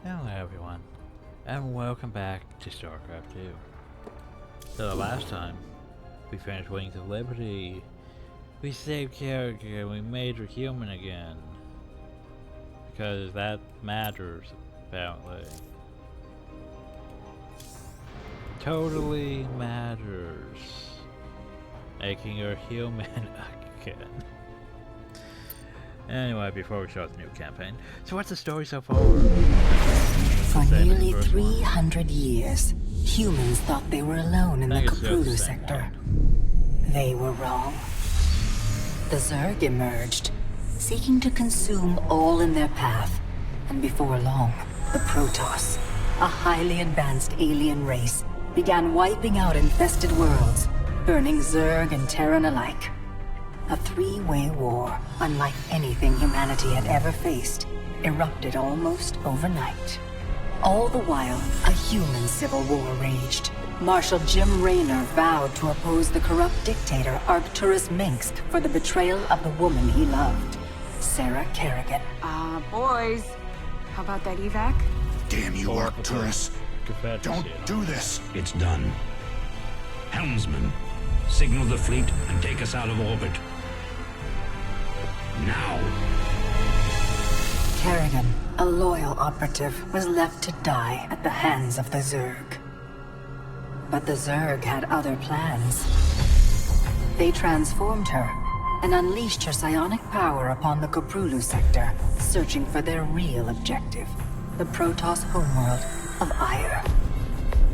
Hello everyone, and welcome back to Starcraft 2. So the last time, we finished Wings of Liberty, we saved character and we made her human again. Because that matters, apparently. Totally matters. Making her human again. Anyway, before we start the new campaign, so what's the story so far? For nearly 300 years, humans thought they were alone in the Cthulhu sector. They were wrong. The Zerg emerged, seeking to consume all in their path, and before long, the Protoss, a highly advanced alien race, began wiping out infested worlds, burning Zerg and Terran alike. A three-way war, unlike anything humanity had ever faced, erupted almost overnight. All the while, a human civil war raged. Marshal Jim Raynor vowed to oppose the corrupt dictator Arcturus Mengsk for the betrayal of the woman he loved, Sarah Kerrigan. Boys, how about that evac? Damn you, Arcturus! Don't do this! It's done. Helmsman, signal the fleet and take us out of orbit. Now! Kerrigan, a loyal operative, was left to die at the hands of the Zerg. But the Zerg had other plans. They transformed her and unleashed her psionic power upon the Cthulhu sector, searching for their real objective, the Protoss homeworld of Ire.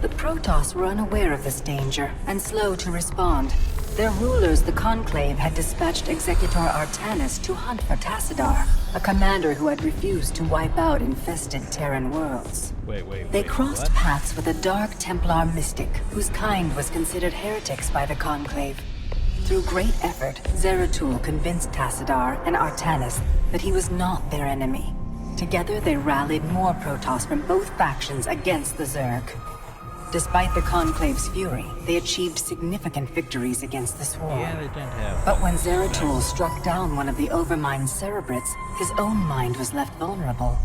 The Protoss were unaware of this danger and slow to respond. Their rulers, the Conclave, had dispatched Executor Artanis to hunt for Tassadar, a commander who had refused to wipe out infested Terran worlds. They crossed paths with a Dark Templar mystic, whose kind was considered heretics by the Conclave. Through great effort, Zeratul convinced Tassadar and Artanis that he was not their enemy. Together they rallied more Protoss from both factions against the Zerg. Despite the Conclave's fury, they achieved significant victories against the Swarm. But when Zeratul struck down one of the Overmind Cerebrates, his own mind was left vulnerable.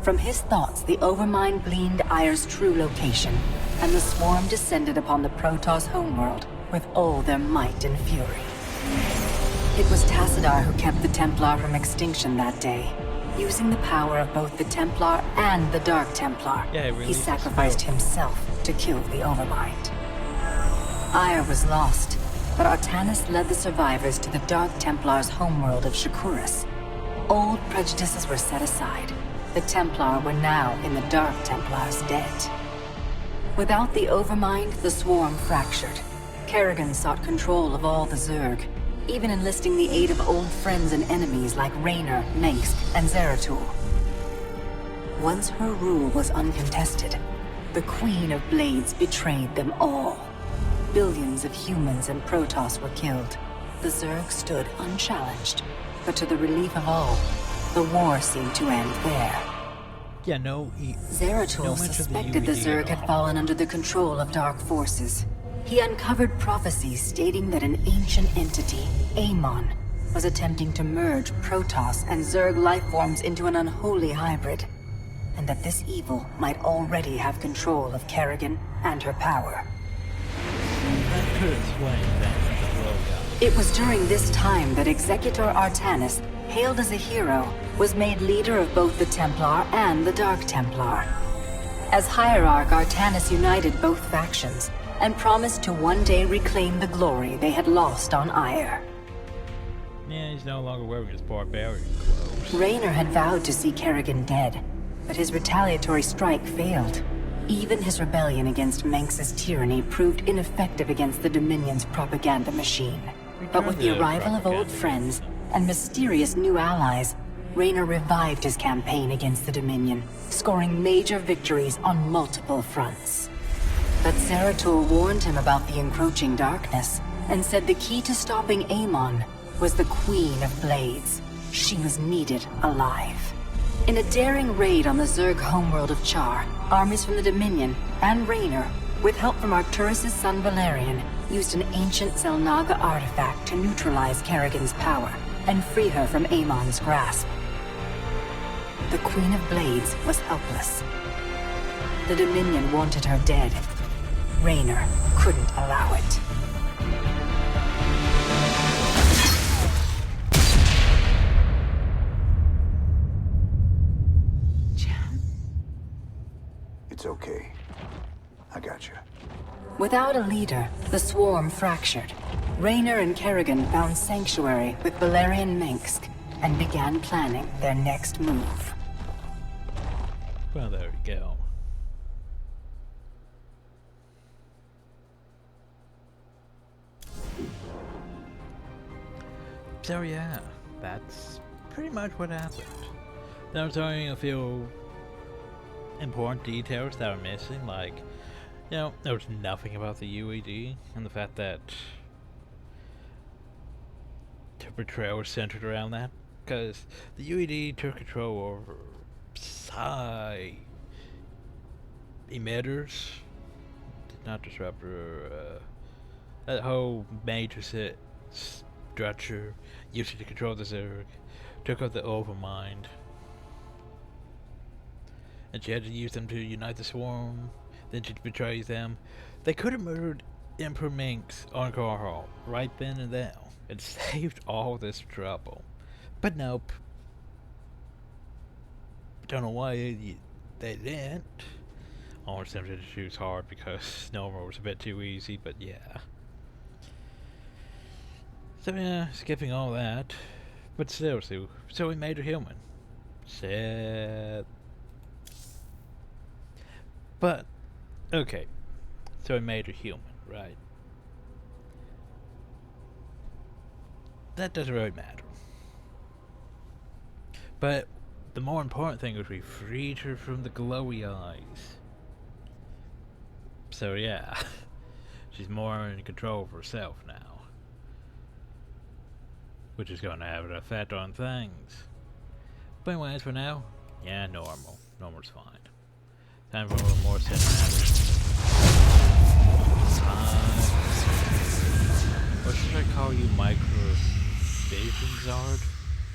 From his thoughts, the Overmind gleaned Ire's true location, and the Swarm descended upon the Protoss homeworld with all their might and fury. It was Tassadar who kept the Templar from extinction that day. Using the power of both the Templar and the Dark Templar, he sacrificed himself to kill the Overmind. Ire was lost, but Artanis led the survivors to the Dark Templar's homeworld of Shakuras. Old prejudices were set aside. The Templar were now in the Dark Templar's debt. Without the Overmind, the Swarm fractured. Kerrigan sought control of all the Zerg, even enlisting the aid of old friends and enemies like Raynor, Mengsk, and Zeratul. Once her rule was uncontested, the Queen of Blades betrayed them all. Billions of humans and Protoss were killed. The Zerg stood unchallenged, but to the relief of all, the war seemed to end there. Zeratul suspected the Zerg had fallen under the control of dark forces. He uncovered prophecies stating that an ancient entity, Amon, was attempting to merge Protoss and Zerg lifeforms into an unholy hybrid, and that this evil might already have control of Kerrigan and her power. It was during this time that Executor Artanis, hailed as a hero, was made leader of both the Templar and the Dark Templar. As Hierarch, Artanis united both factions, and promised to one day reclaim the glory they had lost on Ire. Yeah, he's no longer wearing his barbarian clothes. Raynor had vowed to see Kerrigan dead, but his retaliatory strike failed. Even his rebellion against Mengsk's tyranny proved ineffective against the Dominion's propaganda machine. But with the arrival of old friends and mysterious new allies, Raynor revived his campaign against the Dominion, scoring major victories on multiple fronts. But Zeratul warned him about the encroaching darkness, and said the key to stopping Amon was the Queen of Blades. She was needed alive. In a daring raid on the Zerg homeworld of Char, armies from the Dominion and Raynor, with help from Arcturus' son Valerian, used an ancient Zelnaga artifact to neutralize Kerrigan's power and free her from Amon's grasp. The Queen of Blades was helpless. The Dominion wanted her dead. Raynor couldn't allow it. It's okay. I got you. Without a leader, the swarm fractured. Raynor and Kerrigan found sanctuary with Valerian Minsk and began planning their next move. Well, there we go. So yeah, that's pretty much what happened. There was only a few important details that are missing, like, you know, there was nothing about the UED, and the fact that the betrayal was centered around that, because the UED took control over psi emitters, did not disrupt that whole major structure, used it to control the Zerg, took out the Overmind. And she had to use them to unite the swarm, then she betrays them. They could have murdered Emperor Minx on Carhall right then and there, and saved all this trouble. But nope. Don't know why they didn't. Almost tempted to choose hard because Normal was a bit too easy, but yeah. So yeah, skipping all that. But still, so we made her human. Sad. But, okay, so I made her human, right? That doesn't really matter. But the more important thing was we freed her from the glowy eyes. So yeah, she's more in control of herself now. Which is going to have an effect on things. But anyways, for now, yeah, normal. Normal's fine. Time for a little more cinematic. What should I call you, Microvision Zard?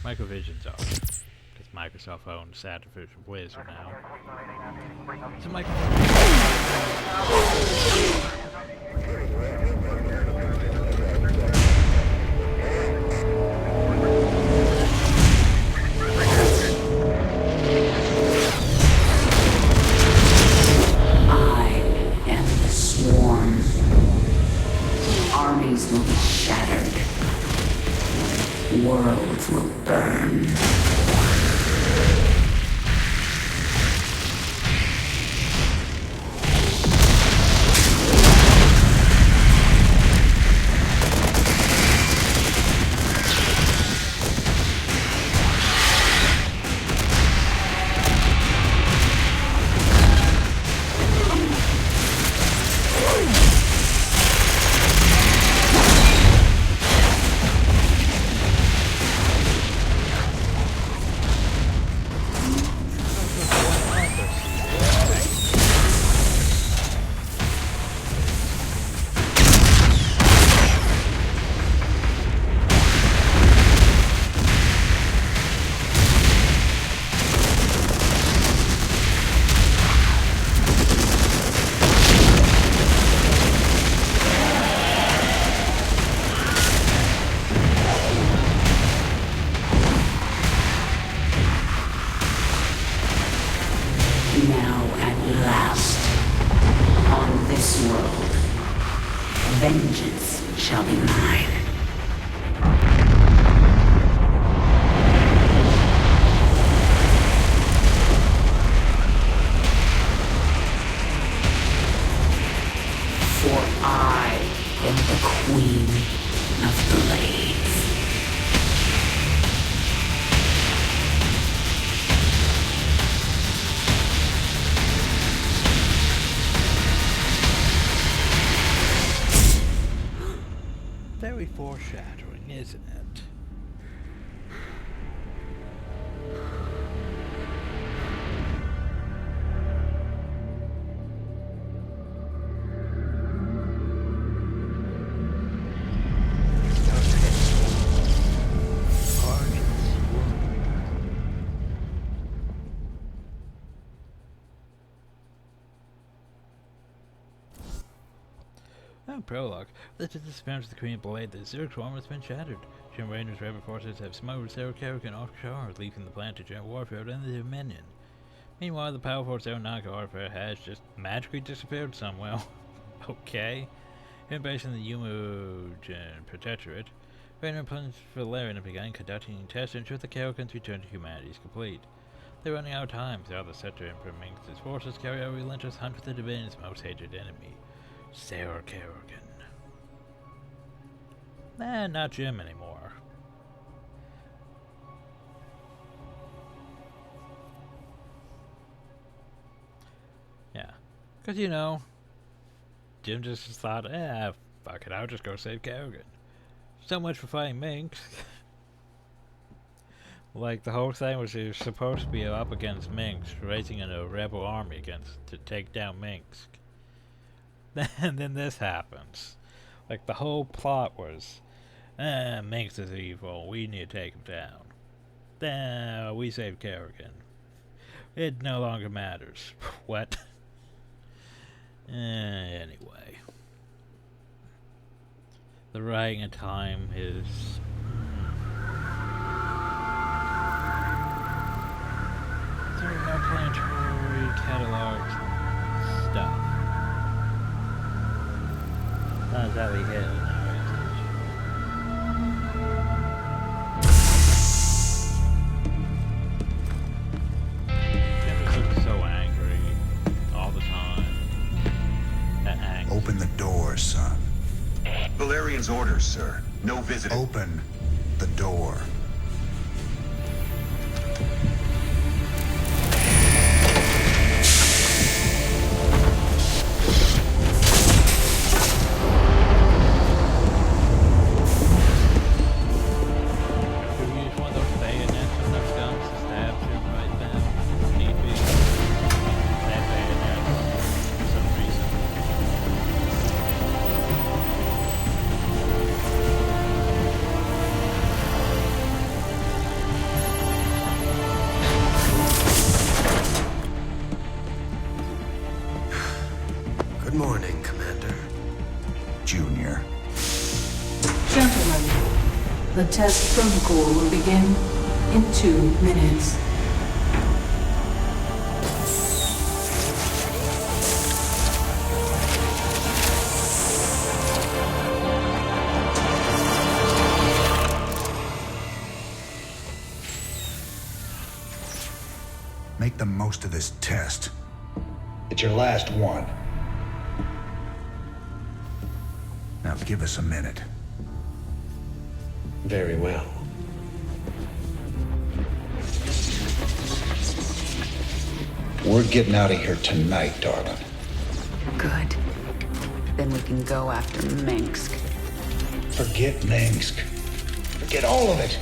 Microvision Zard. Because Microsoft owns Artificial Blizzard now. So Armies will be shattered. Worlds will burn. Now at last, on this world, vengeance shall be mine. For I am the Queen of Blades. very foreshadowing, isn't it? Oh, prologue. This is the disappearance of the Queen of Blade. The Zerg swarm has been shattered. Jim Rainer's rebel forces have smothered Sarah Kerrigan offshore, leaving the planet to join warfare in the Dominion. Meanwhile, the powerful Zerg warfare has just magically disappeared somewhere. Okay. Invasion of the Umogen Protectorate. Rainer plunged Valerian and began conducting tests to ensure the Kerrigan's return to humanity is complete. They're running out of time. Throughout the sector, Emperor Minx's forces carry out a relentless hunt for the Dominion's most hated enemy, Sarah Kerrigan. Nah, not Jim anymore. Yeah. Because, you know, Jim just thought, fuck it, I'll just go save Kerrigan. So much for fighting Minx. Like, the whole thing was he was supposed to be up against Minx, raising a rebel army to take down Minx. And then this happens. Like, the whole plot was, Minx is evil, we need to take him down. Then we save Kerrigan. It no longer matters. What? Anyway. The writing and time is... There are no planetary catalog stuff. Not exactly hidden. Open the door, son. Valerian's orders, sir. No visitor. Open the door. Good morning, Commander. Junior. Gentlemen, the test protocol will begin in 2 minutes. Make the most of this test. It's your last one. Now give us a minute. Very well. We're getting out of here tonight, darling. Good. Then we can go after Minsk. Forget Minsk. Forget all of it.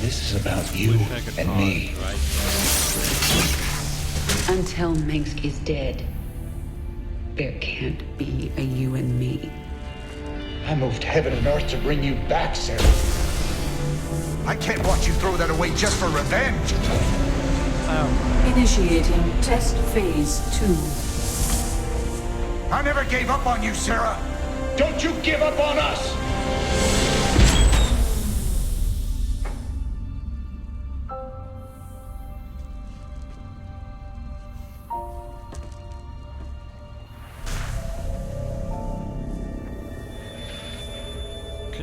This is about you and me. Until Minsk is dead, there can't be a you and me. I moved heaven and earth to bring you back, Sarah. I can't watch you throw that away just for revenge. Initiating test phase 2. I never gave up on you, Sarah. Don't you give up on us.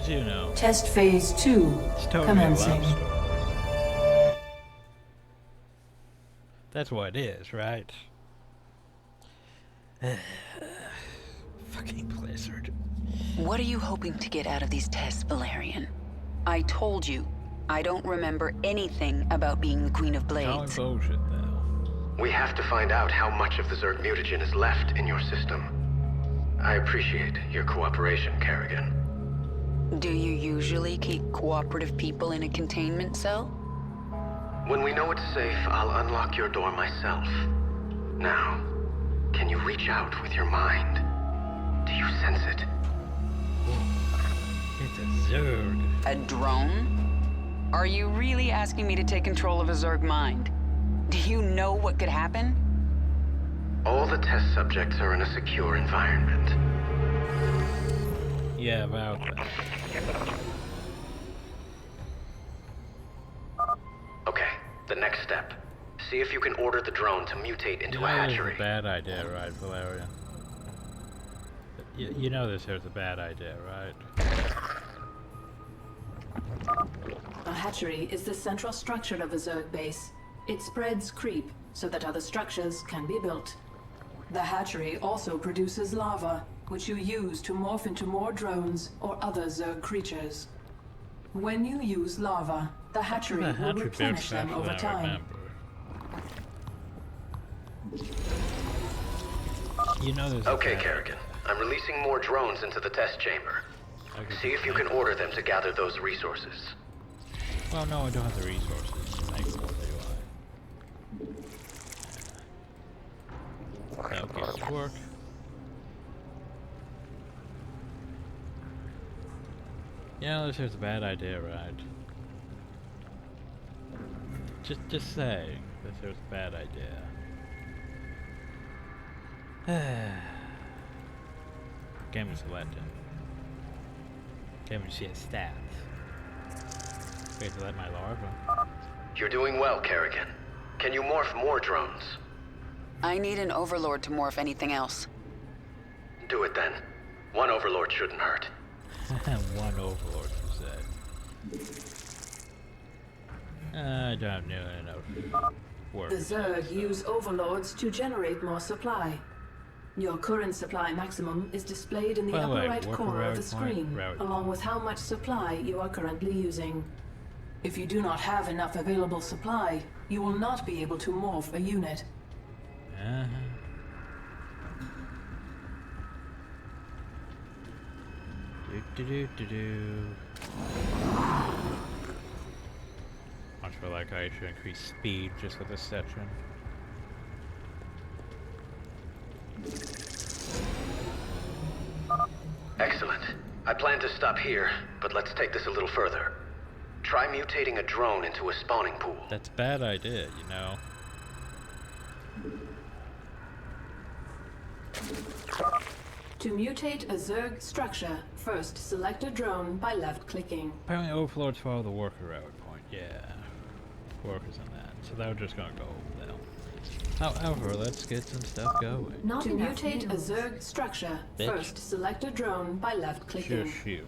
You know. Test phase 2 commencing. That's what it is, right? Fucking Blizzard. What are you hoping to get out of these tests, Valerian? I told you, I don't remember anything about being the Queen of Blades. Bullshit, though. We have to find out how much of the Zerg mutagen is left in your system. I appreciate your cooperation, Kerrigan. Do you usually keep cooperative people in a containment cell? When we know it's safe, I'll unlock your door myself. Now, can you reach out with your mind? Do you sense it? It's a Zerg. A drone? Are you really asking me to take control of a Zerg mind? Do you know what could happen? All the test subjects are in a secure environment. Yeah, about that. Okay, the next step. See if you can order the drone to mutate into a hatchery. This is a bad idea, right, Valerian? You know this is a bad idea, right? A hatchery is the central structure of a Zerg base. It spreads creep so that other structures can be built. The hatchery also produces lava, which you use to morph into more drones or other Zerg creatures. When you use lava, the hatchery will replenish them over time. You know there's okay, Kerrigan. I'm releasing more drones into the test chamber. See if you can order them to gather those resources. Well, no, I don't have the resources to make them, do I? Okay, let's work. You know, this is a bad idea, right? Just saying, this is a bad idea. Game is selected. Game is see stats. Wait, to let my larva. You're doing well, Kerrigan. Can you morph more drones? I need an overlord to morph anything else. Do it then. One overlord shouldn't hurt. One overlord, you said. I don't have nearly enough work. The Zerg use overlords to generate more supply. Your current supply maximum is displayed in the upper right corner of the screen, along with how much supply you are currently using. If you do not have enough available supply, you will not be able to morph a unit. I feel like I should increase speed just for this section. Excellent. I plan to stop here, but let's take this a little further. Try mutating a drone into a spawning pool. That's a bad idea, you know. To mutate a Zerg structure, first select a drone by left-clicking. Apparently overlords follow the worker route point, yeah. Workers in that, so they're just gonna go over there. However, let's get some stuff going. To mutate a Zerg structure, first select a drone by left-clicking. Shush you.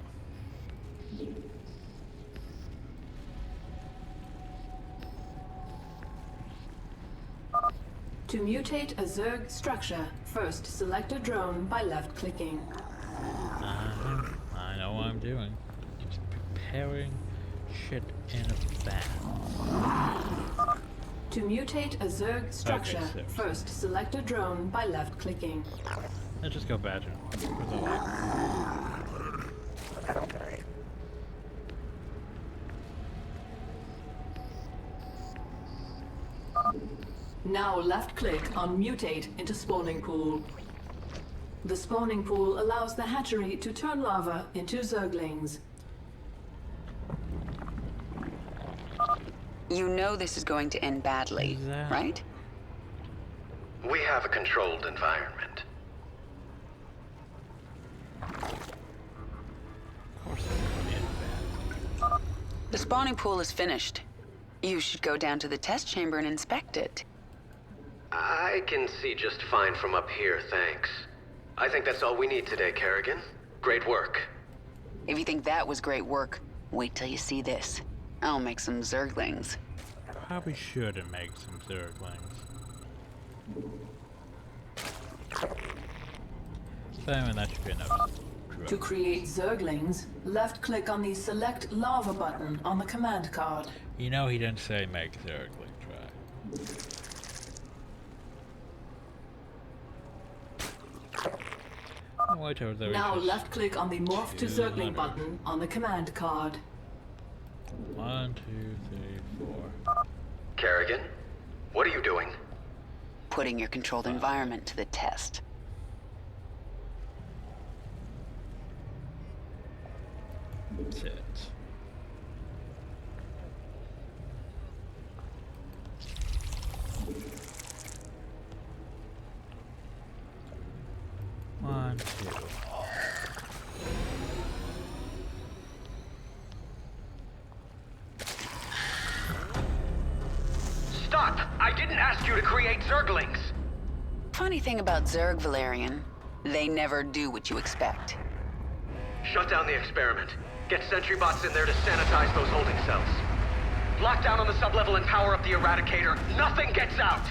To mutate a Zerg structure, first select a drone by left-clicking. I know what I'm doing. Just preparing shit in advance. To mutate a Zerg structure, first select a drone by left-clicking. Let's just go badger. Now left-click on Mutate into Spawning Pool. The spawning pool allows the hatchery to turn lava into Zerglings. You know this is going to end badly, right? We have a controlled environment. Of course it's gonna end bad. The spawning pool is finished. You should go down to the test chamber and inspect it. I can see just fine from up here, thanks. I think that's all we need today, Kerrigan. Great work. If you think that was great work, wait till you see this. I'll make some Zerglings. Probably shouldn't make some Zerglings. But I mean, that should be enough. To create Zerglings, left-click on the Select Lava button on the command card. You know he didn't say make Zerglings, right? Now left-click on the Morph to Zergling button on the command card. 1, 2, 3, 4. Kerrigan, what are you doing? Putting your controlled environment to the test. That's it. One, two. you to create Zerglings. Funny thing about Zerg, Valerian, they never do what you expect. Shut down the experiment. Get sentry bots in there to sanitize those holding cells. Lock down on the sublevel and power up the Eradicator. Nothing gets out!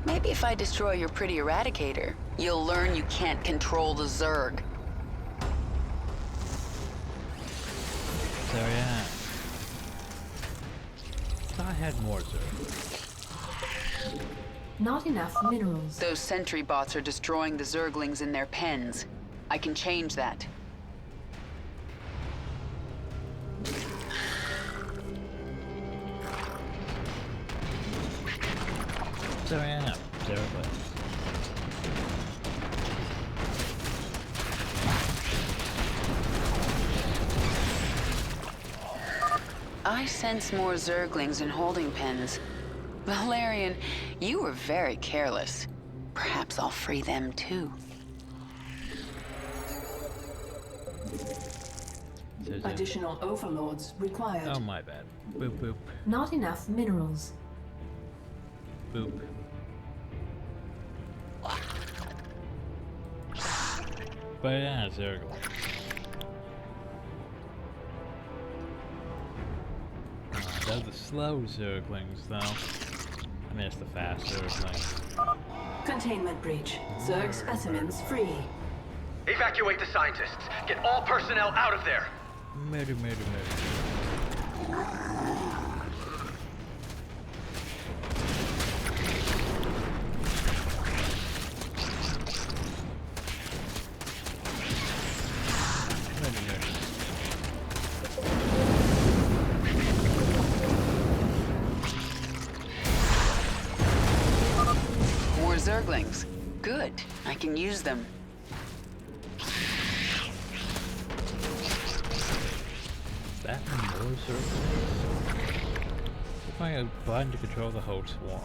Maybe if I destroy your pretty Eradicator, you'll learn you can't control the Zerg. So yeah. I had more Zerg. Not enough minerals. Those sentry bots are destroying the Zerglings in their pens. I can change that. So yeah, Zerg. I sense more Zerglings in holding pens. Valerian, you were very careless. Perhaps I'll free them too. Additional overlords required. Oh my bad. Boop boop. Not enough minerals. Boop. But yeah, Zerg. Those are the slow Zerglings, though. I mean, it's the fast Zerglings. Containment breach. Zerg specimens free. Evacuate the scientists. Get all personnel out of there. Murder, murder, murder. More Zerglings. Good. I can use them. That more Zerglings? Find a button to control the whole swarm.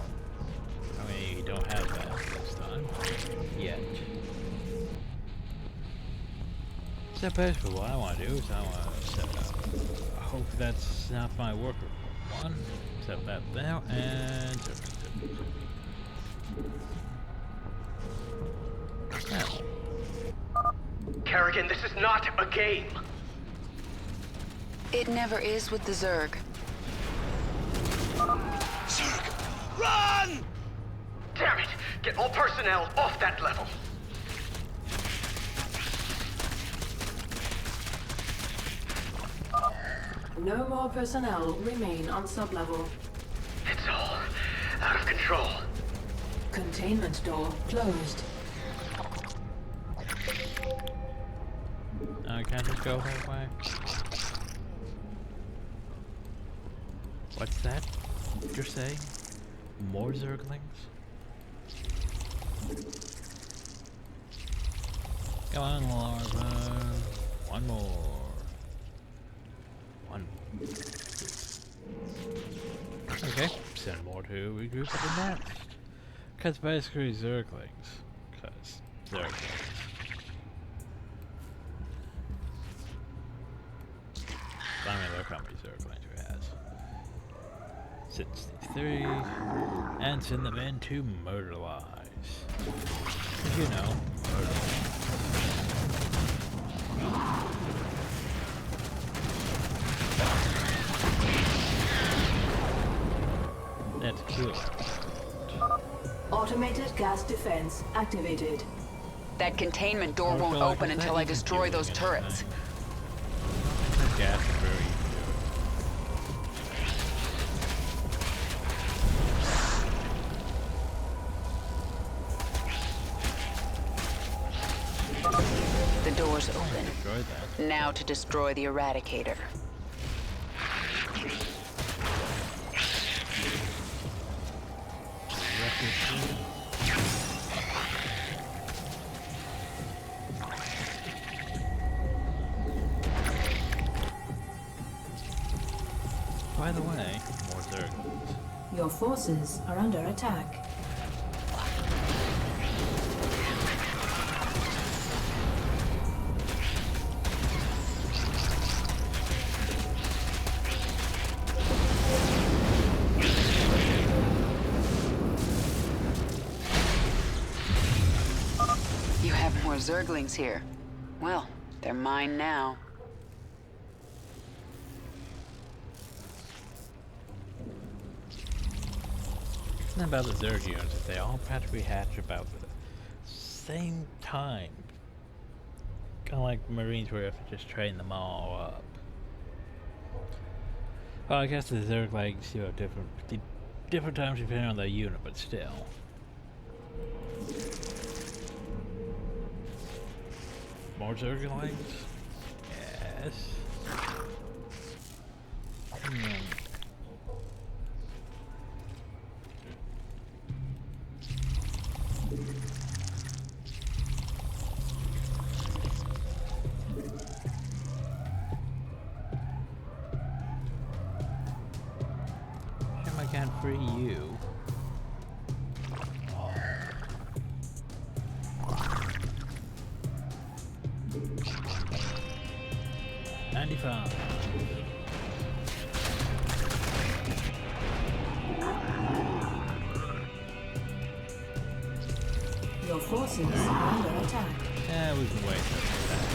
I mean, you don't have that this time. Yet. So basically what I want to do is I want to set up. I hope that's not my worker. One, set that there, and... Now. Kerrigan, this is not a game. It never is with the Zerg. Zerg, run! Damn it! Get all personnel off that level. No more personnel remain on sublevel. It's all out of control. Containment door closed. I can't just go that way. What's that? You're saying? More Zerglings? Come on, larva. One more. One. Okay, send more to regroup at the next. Cause basically Zerglings. Cause Zerglings. I mean, look how many Zerglings we has. 63. And send them in to murderlize. You know, murderlize. That's cool. Automated gas defense activated. That containment door won't open until I destroy those turrets. Gas is very easy. The door's open. Now to destroy the Eradicator. By the way, more Zerglings. Your forces are under attack. more Zerglings here. Well, they're mine now. Something about the Zerg units is they all practically hatch about the same time. Kind of like Marines where you have to just train them all up. Well, I guess the Zerg legs, you know, different times depending on the unit, but still. More Zerg legs? Yes. I can't free you. 95. Your forces are under attack. Yeah, we can wait for that.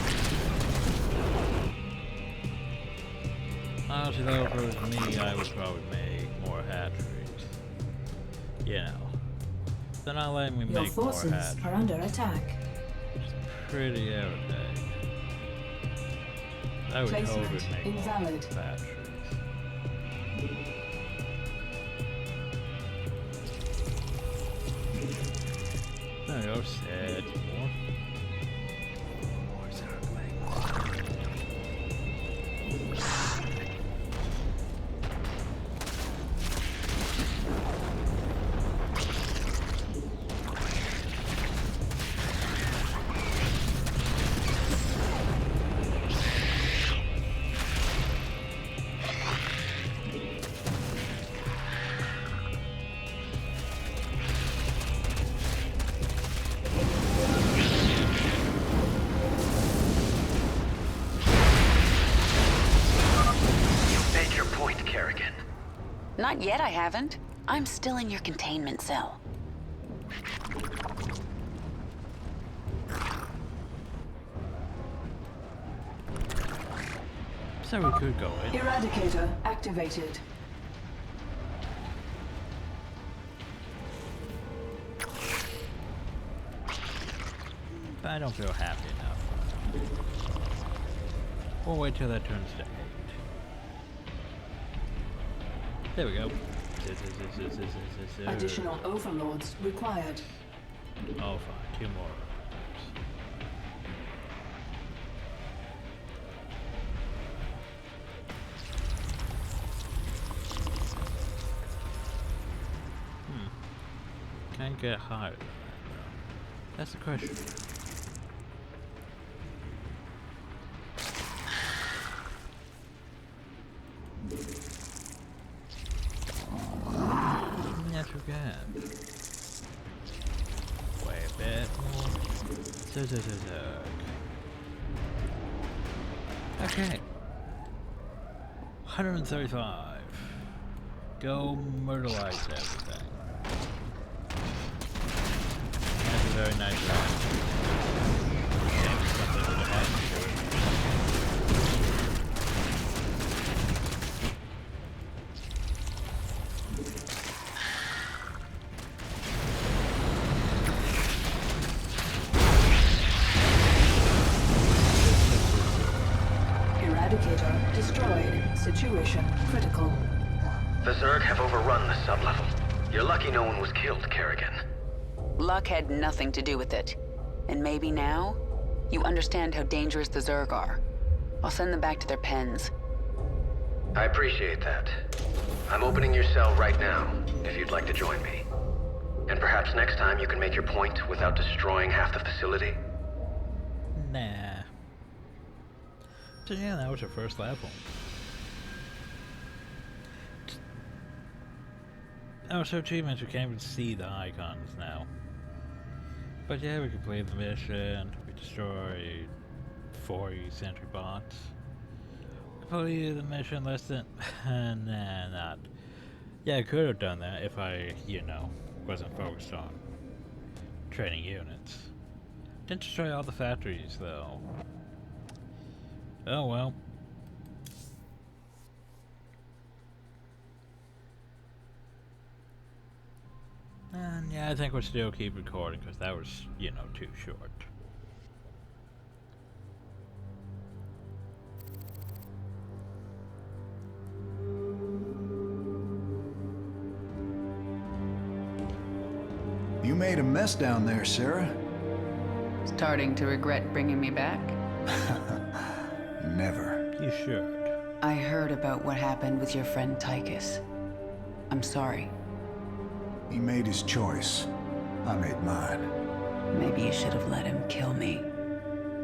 Honestly though, if it was me, I would probably make more hatcheries. You know. They're not letting me Your make more forces hatcheries. are under attack. It's pretty irritating. I would Placement totally make invalid. more hatcheries. There we go, set more. More Zerglings. Not yet, I haven't. I'm still in your containment cell. So we could go in. Eradicator activated. But I don't feel happy enough. We'll wait till that turns to 8. There we go. Additional overlords required. Oh, fine. 2 more. Can't get higher than that, though. That's the question. Yes, we can. Way a bit more. Okay. 135. Go myrtleize everything. That's a very nice round. Something with a head. Eradicator destroyed. Situation critical. The Zerg have overrun the sublevel. You're lucky no one was killed, Kerrigan. Luck had nothing to do with it. And maybe now, you understand how dangerous the Zerg are. I'll send them back to their pens. I appreciate that. I'm opening your cell right now, if you'd like to join me. And perhaps next time you can make your point without destroying half the facility. Nah. So yeah, that was your first level. Oh, so achievements, we can't even see the icons now. But yeah, we completed the mission, we destroyed 4 sentry bots. Completed the mission less than... nah, not. Yeah, I could have done that if I, you know, wasn't focused on training units. Didn't destroy all the factories, though. Oh well. And yeah, I think we'll still keep recording because that was, you know, too short. You made a mess down there, Sarah. Starting to regret bringing me back? Never. You should. I heard about what happened with your friend Tychus. I'm sorry. He made his choice. I made mine. Maybe you should have let him kill me.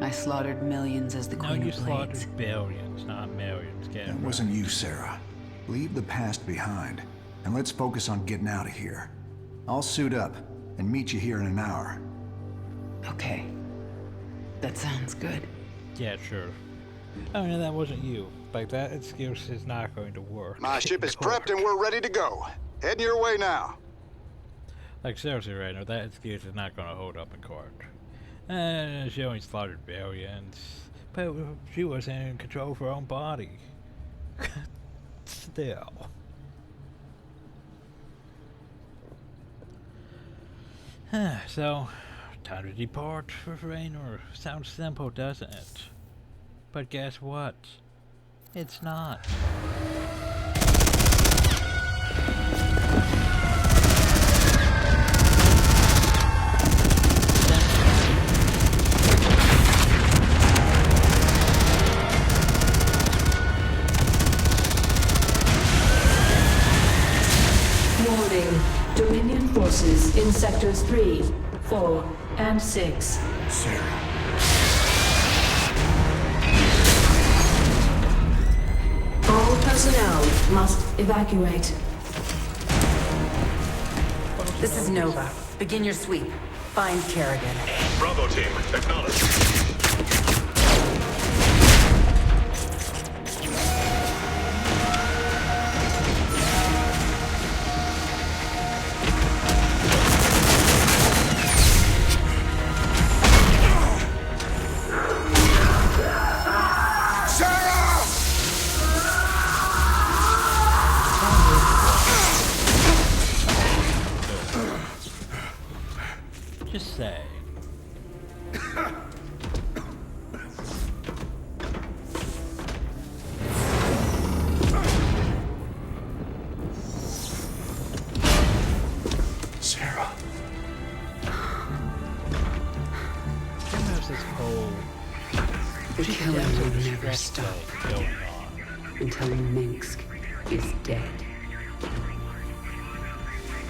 I slaughtered millions as the No, Queen you of Blades. slaughtered billions, not millions. Get it It right. wasn't you, Sarah. Leave the past behind, and let's focus on getting out of here. I'll suit up and meet you here in an hour. Okay. That sounds good. Yeah, sure. Oh no, that wasn't you. Like, that excuse is not going to work. My ship is prepped and we're ready to go. Heading your way now. Like, seriously, right now, that excuse is not going to hold up in court. She only slaughtered billions, but she wasn't in control of her own body. Still. So, time to depart for Raynor. Sounds simple, doesn't it? But guess what? It's not. Warning. Dominion forces in sectors 3, 4, and 6. Sarah. All personnel must evacuate. This is Nova. Begin your sweep. Find Kerrigan. Bravo team, acknowledge. Just say. Sarah. There's this whole The killing will never stress stop thing going on. until Minsk is dead.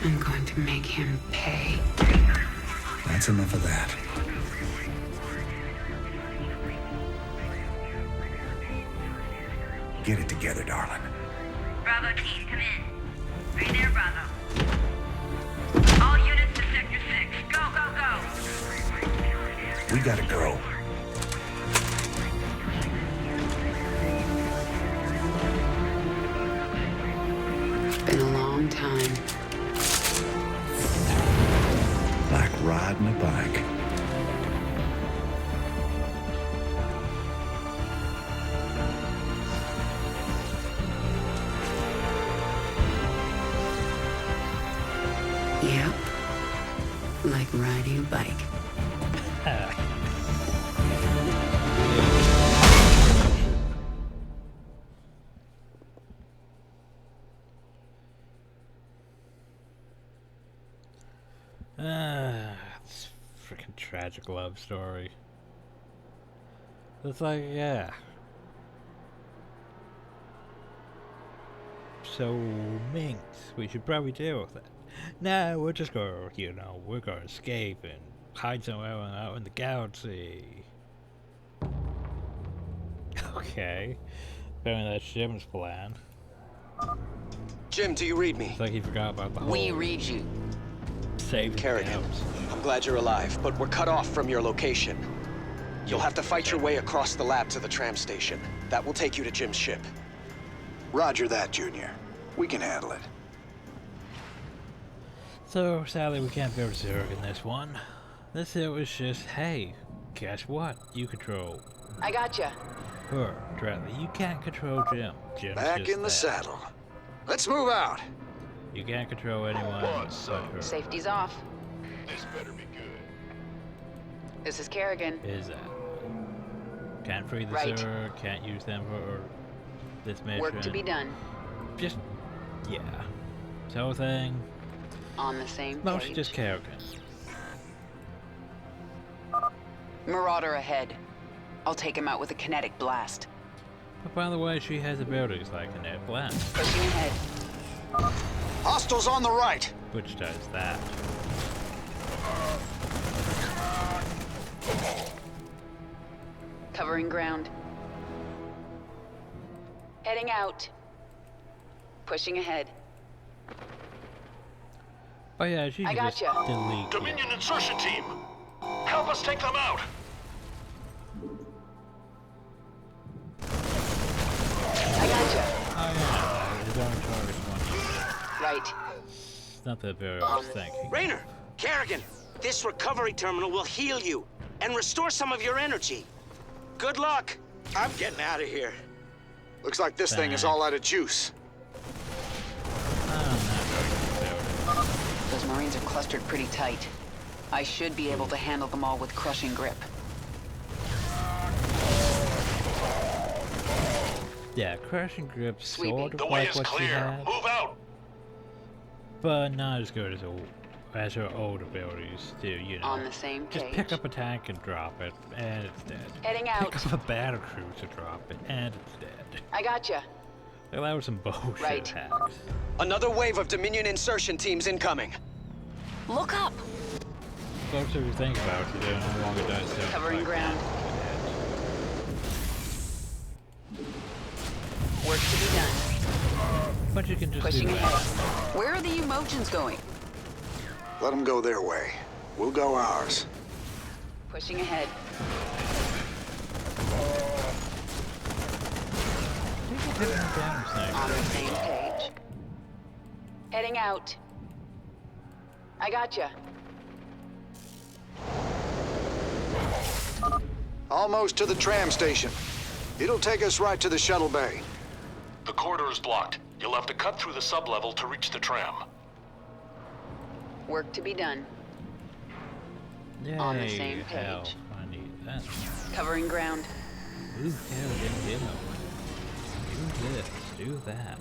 I'm going to make him pay. That's enough of that. Get it together, darling. Bravo team, come in. Are you there, Bravo? All units to Sector 6. Go, go, go! We gotta go. It's been a long time. Like riding a bike. Yep. Like riding a bike. It's a freaking tragic love story. It's like, yeah. So, Minx, we should probably deal with it. No, we're just gonna, you know, we're gonna escape and hide somewhere out in the galaxy. Okay. Apparently that's Jim's plan. Jim, do you read me? It's like he forgot about the whole We read you. save Kerrigan, I'm glad you're alive, but we're cut off from your location. You'll have to fight your way across the lab to the tram station. That will take you to Jim's ship. Roger that, Junior. We can handle it. So, sadly we can't go to Zerg in this one. This here was just, hey, guess what? You control I gotcha. her directly. You can't control Jim. Jim's Back just in the there. saddle. Let's move out. You can't control anyone but her. Safety's off. This better be good. This is Kerrigan. Is that? Can't free the Right. Zerg, can't use them for this mission. Work to be done. Just, yeah. This whole thing, On the same mostly page. just Kerrigan. Marauder ahead. I'll take him out with a kinetic blast. But by the way, she has abilities like a net blast, Pushing ahead. Hostiles on the right. which does that. Covering ground. Heading out. Pushing ahead. Oh yeah, she I can just gotcha. delete. Dominion insertion team! Help us take them out! I gotcha. Oh yeah, his own target one. Right. It's not the ability I was thinking. Raynor, Kerrigan, this recovery terminal will heal you and restore some of your energy. Good luck. I'm getting out of here. Looks like this thing is all out of juice. Those Marines are clustered pretty tight. I should be able to handle them all with crushing grip. Yeah, crushing grip Sweeping. sort of The way like is what she clear. had, Move out! but not as good as her old abilities do. You know, On the same just page. pick up a tank and drop it, and it's dead. Heading out. Pick up a battle cruiser, drop it, and it's dead. I gotcha. Like, that was some bullshit Right. hacks. Another wave of Dominion insertion teams incoming. Look up. Folks, if you think about it, it no longer does so. Covering ground. Work to be done. But you can just Pushing do ahead. that. Where are the emotions going? Let them go their way. We'll go ours. Pushing ahead. On the same page. Heading out. I gotcha. Almost to the tram station. It'll take us right to the shuttle bay. The corridor is blocked. You'll have to cut through the sublevel to reach the tram. Work to be done. Yay, On the same hell, page. I need that. Covering ground. Ooh, hell, you know. Do this, do that.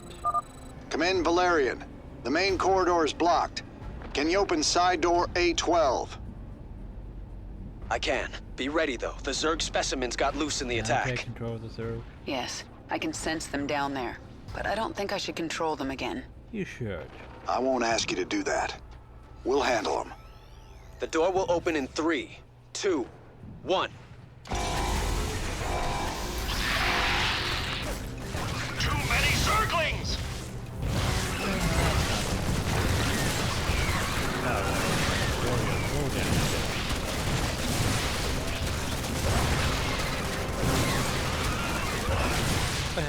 Come in, Valerian. The main corridor is blocked. Can you open side door A12? I can. Be ready, though. The Zerg specimens got loose in the Can I take attack. control of the Zerg? Yes, I can sense them down there. But I don't think I should control them again. You should. I won't ask you to do that. We'll handle them. The door will open in 3, 2, 1. Too many Zerglings!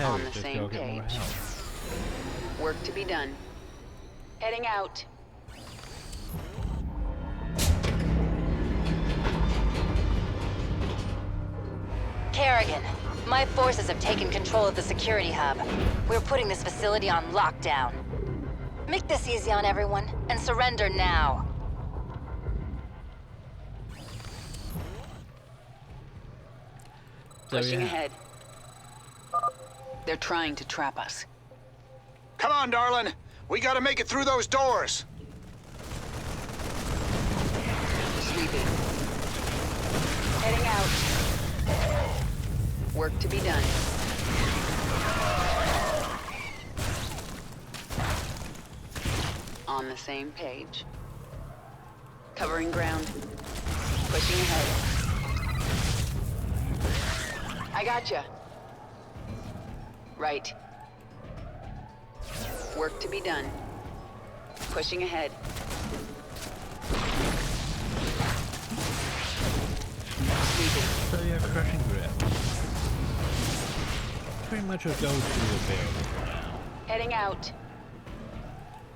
On the same page. Work to be done. Heading out. Kerrigan, my forces have taken control of the security hub. We're putting this facility on lockdown. Make this easy on everyone, and surrender now. Pushing ahead. They're trying to trap us. Come on, darling. We gotta make it through those doors. Sweeping. Heading out. Work to be done. On the same page. Covering ground. Pushing ahead. I gotcha. Right. Work to be done. Pushing ahead. Sweeping. So yeah, crushing grip. Pretty much a go-to ability for now. Heading out.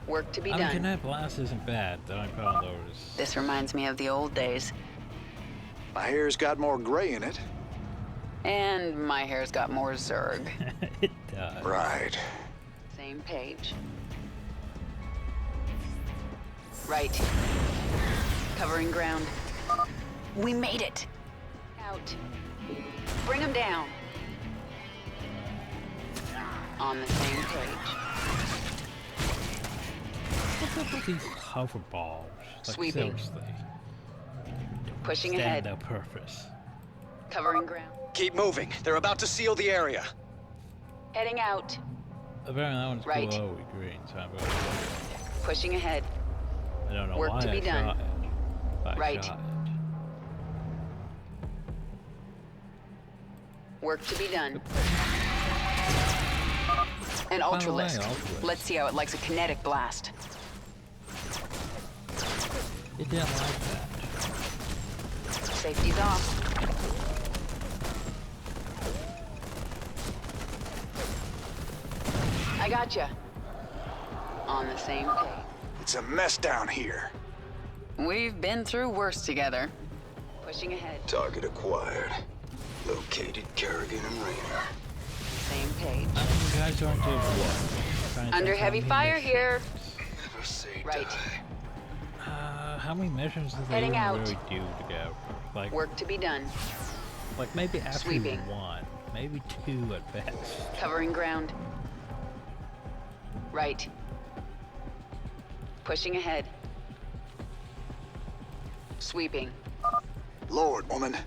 Work to be I mean, done. Kinetic Blast isn't bad, the only problem though is... This reminds me of the old days. My hair's got more gray in it. And my hair's got more Zerg. It does. Right. Same page. Right. Covering ground. We made it. Out. Bring them down. On the same page. What's up with these hover balls? Like, Sweeping. seriously. Pushing Stand ahead. no purpose. Covering ground. Keep moving. They're about to seal the area. Heading out. Apparently that one's Right. glowy green, so I'm going Pushing ahead. I don't know Work why to be I done. shot it. But I Right. shot Work to be done. An By the ultra way, list. Ultralisk. Let's see how it likes a kinetic blast. it. It didn't like that. Safety's off. I gotcha. On the same page. It's a mess down here. We've been through worse together. Pushing ahead. Target acquired. Located Kerrigan and Rayner. Same page. You guys aren't doing what? Trying to Under think how heavy many fire missions- here. Never say Right. How many missions do they Heading even out. really do to go? Like, Work to be done. like maybe after Sweeping. one, maybe two at best. Covering ground. Right. Pushing ahead. Sweeping. Lord, woman.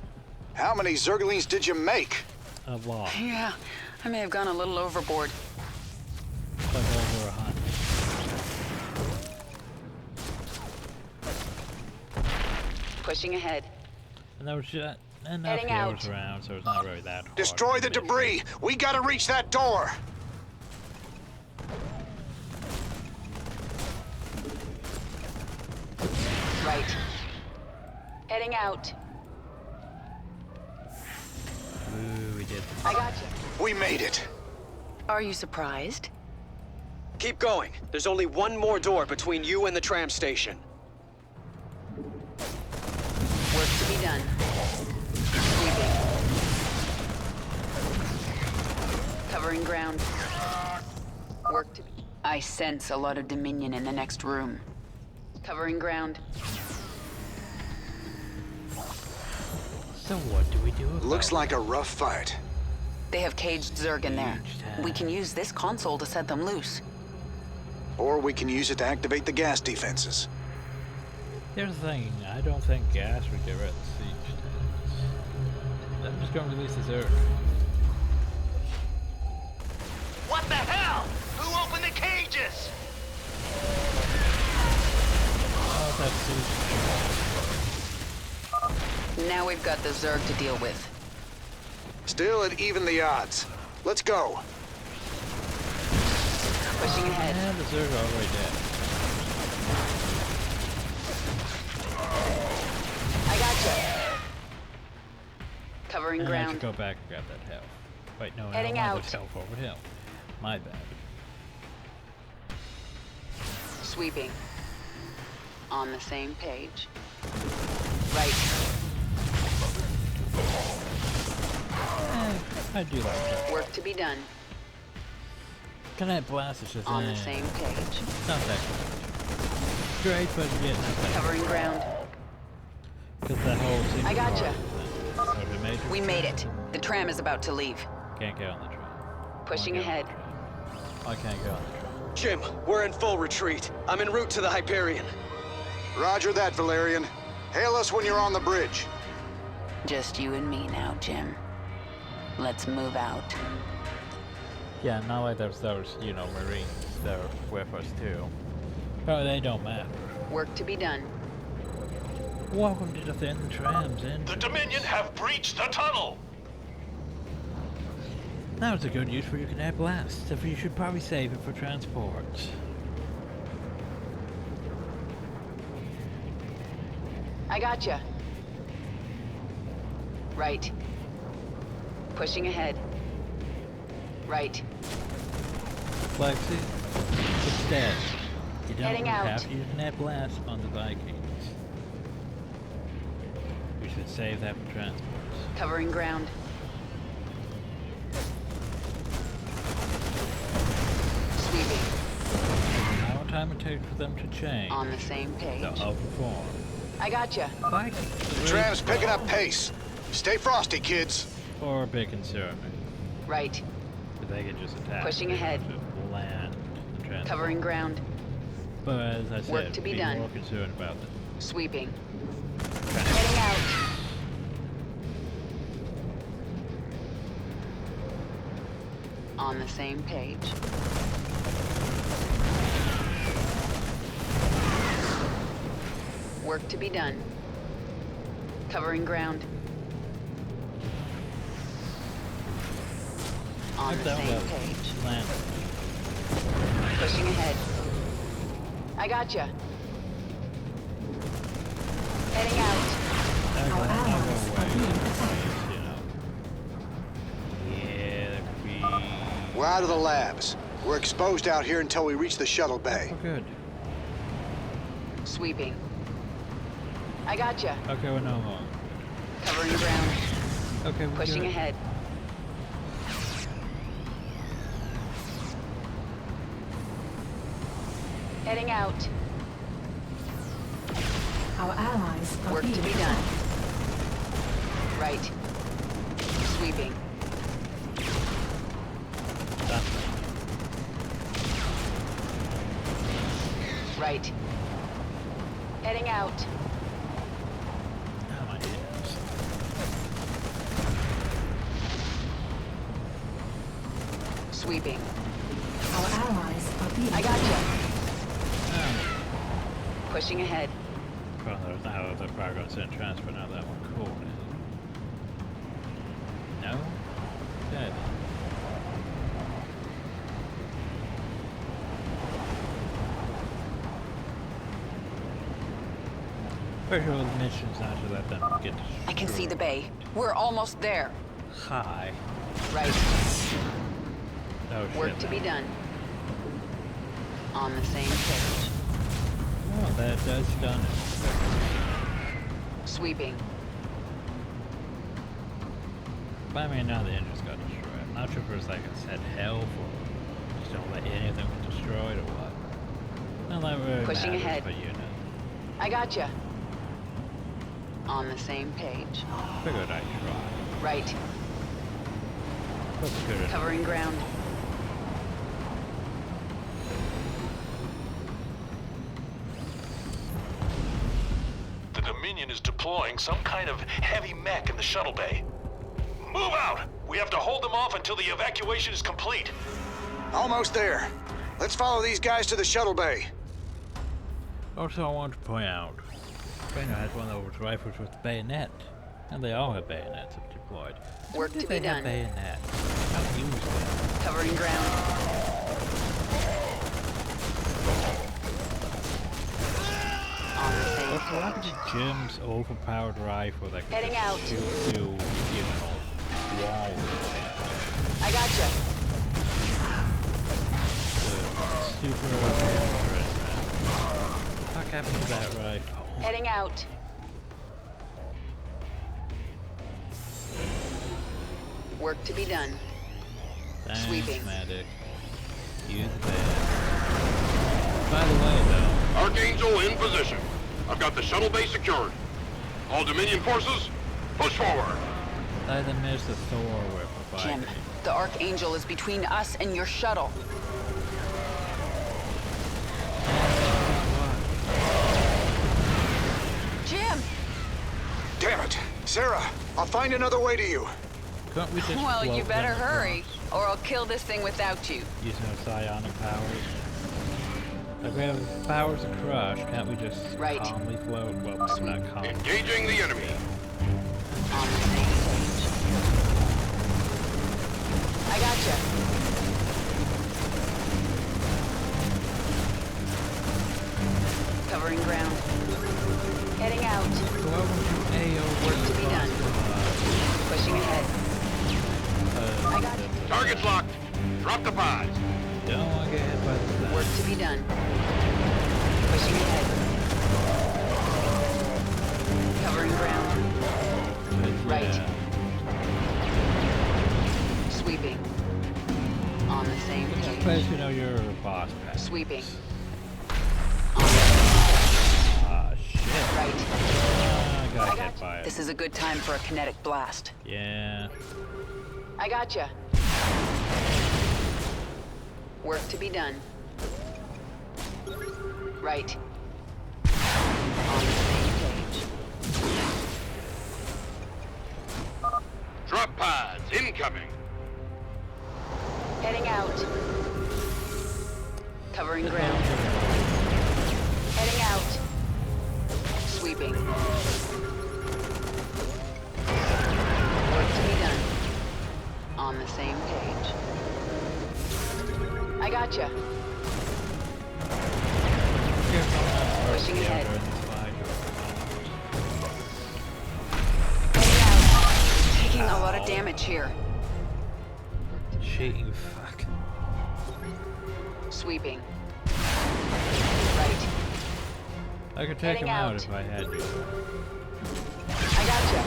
How many Zerglings did you make? A lot. Yeah, I may have gone a little overboard. Like over 100. Pushing ahead. And there was just enough Heading heroes out. around, so it's not really that hard. Destroy the debris. We gotta reach that door. Right. Heading out. Ooh, we did. I gotcha. We made it. Are you surprised? Keep going. There's only one more door between you and the tram station. Work to be done. Sweeping. Covering ground. Work to be... I sense a lot of Dominion in the next room. Covering ground. So what do we do about Looks like a rough fight. They have caged Zerg in there. Huge time. We can use this console to set them loose. Or we can use it to activate the gas defenses. Here's the thing, I don't think gas would get rid of the siege tanks. I'm just going to release the Zerg. What the hell? Who opened the cages? Oh, that's siege. Now we've got the Zerg to deal with. Still at even the odds. Let's go. Pushing ahead. And the Zerg are already dead. I gotcha. Covering And I ground. should go back and grab that health. Wait, no, Heading I don't want out. this health over hill. My bad. Sweeping. On the same page. Right. I do like that. Work to be done. Kinetic blast is just On the same page. It's not that great. Great, but yeah, not that Covering ground. Because that whole single I gotcha. part of the major We made it. The tram is about to leave. Can't get on the train. Pushing ahead. I can't go on the train. Jim, we're in full retreat. I'm en route to the Hyperion. Roger that, Valerian. Hail us when you're on the bridge. Just you and me now, Jim. Let's move out. Yeah, not like there's those, you know, Marines that are with us too. Oh, they don't matter. Work to be done. Welcome to the thin trams in. The Dominion have breached the tunnel. That was a good use for your kinetic blast, so you should probably save it for transport. I gotcha. Right. Pushing ahead. Right. Lexi, it's dead. You don't Heading out. have to use kinetic blast on the Vikings. You Save that for transport. Covering ground. Sweeping. How time it takes for them to change. On the same page. They'll outperform. I gotcha. Like The tram's picking up pace. Stay frosty, kids. Or a big concern. Right. If they could just attack. Pushing ahead. Land the transport. Covering ground. But as I said, Work to be done. more concerned about them. Sweeping. Heading out. On the same page. Work to be done. Covering ground. On the same page. Land. Pushing ahead. I gotcha. Heading out. Our allies are being attacked. Yeah, that could be... We're out of the labs. We're exposed out here until we reach the shuttle bay. Oh, good. Sweeping. I gotcha. Okay, we're no more. Covering ground. Okay, we're Pushing good. ahead. Heading out. Our allies are Work being to be done. Right. Sweeping. Done. Right. Heading out. Oh my goodness. Sweeping. Our allies are being I gotcha. Oh. Pushing ahead. Well, there's now the progress in transfer, now that one cool. No? Dead. Pretty sure the mission's not to let them get destroyed. I can see the bay. We're almost there. Hi. Right. Oh, Work shit, to man. be done. On the same page. Oh, that does done it. Sweeping. But I mean, now the engine's got destroyed. I'm not sure if it was like a set hell for just don't let anything get destroyed or what. Well, that really Pushing matters, ahead. but you know. I gotcha. On the same page. Figured I'd try. Right. Looks good. Covering ground. The Dominion is deploying some kind of heavy mech in the shuttle bay. Move out! We have to hold them off until the evacuation is complete. Almost there. Let's follow these guys to the shuttle bay. Also, I want to point out, Reno has one of those rifles with bayonet, and they all have bayonets if deployed. Work to be done. Bayonet. How to use them. Covering ground. On the same What happened to Jim's overpowered rifle that could Heading out. shoot through, you know, walls? I gotcha. Super dangerous. What happened to that rifle? Heading out. Work to be done. Thanks, Sweeping. medic. Use that. By the way, though, Archangel in position. I've got the shuttle bay secured. All Dominion forces, push forward. I didn't miss the Thor whip if Jim, the Archangel is between us and your shuttle. Jim! Damn it. Sarah, I'll find another way to you. Can't we just Well, you float better them hurry, or I'll kill this thing without you. using our psionic powers? Like we have powers of crush, can't we just calmly float? Well, not calmly. Engaging the enemy. On the same page. I gotcha. Covering ground. Heading out. Work to be done. Pushing ahead. I got it. Target's locked. Drop the pods. Don't want to get hit by the Work to be done. Pushing ahead. Covering ground. Right. Sweeping. On the same In this page. place, you know your boss pack. Sweeping. Ah, shit. Right. I got hit by it. This is a good time for a kinetic blast. Yeah. I gotcha. Work to be done. Right. On the same page. Drop pods incoming. Heading out. Covering ground. Heading out. Sweeping. Work to be done. On the same page. I gotcha. Pushing ahead. Heading out. Taking a lot of damage here. Shit, you fuck. Sweeping. Right. I could take Heading him out out. if I had to. I gotcha.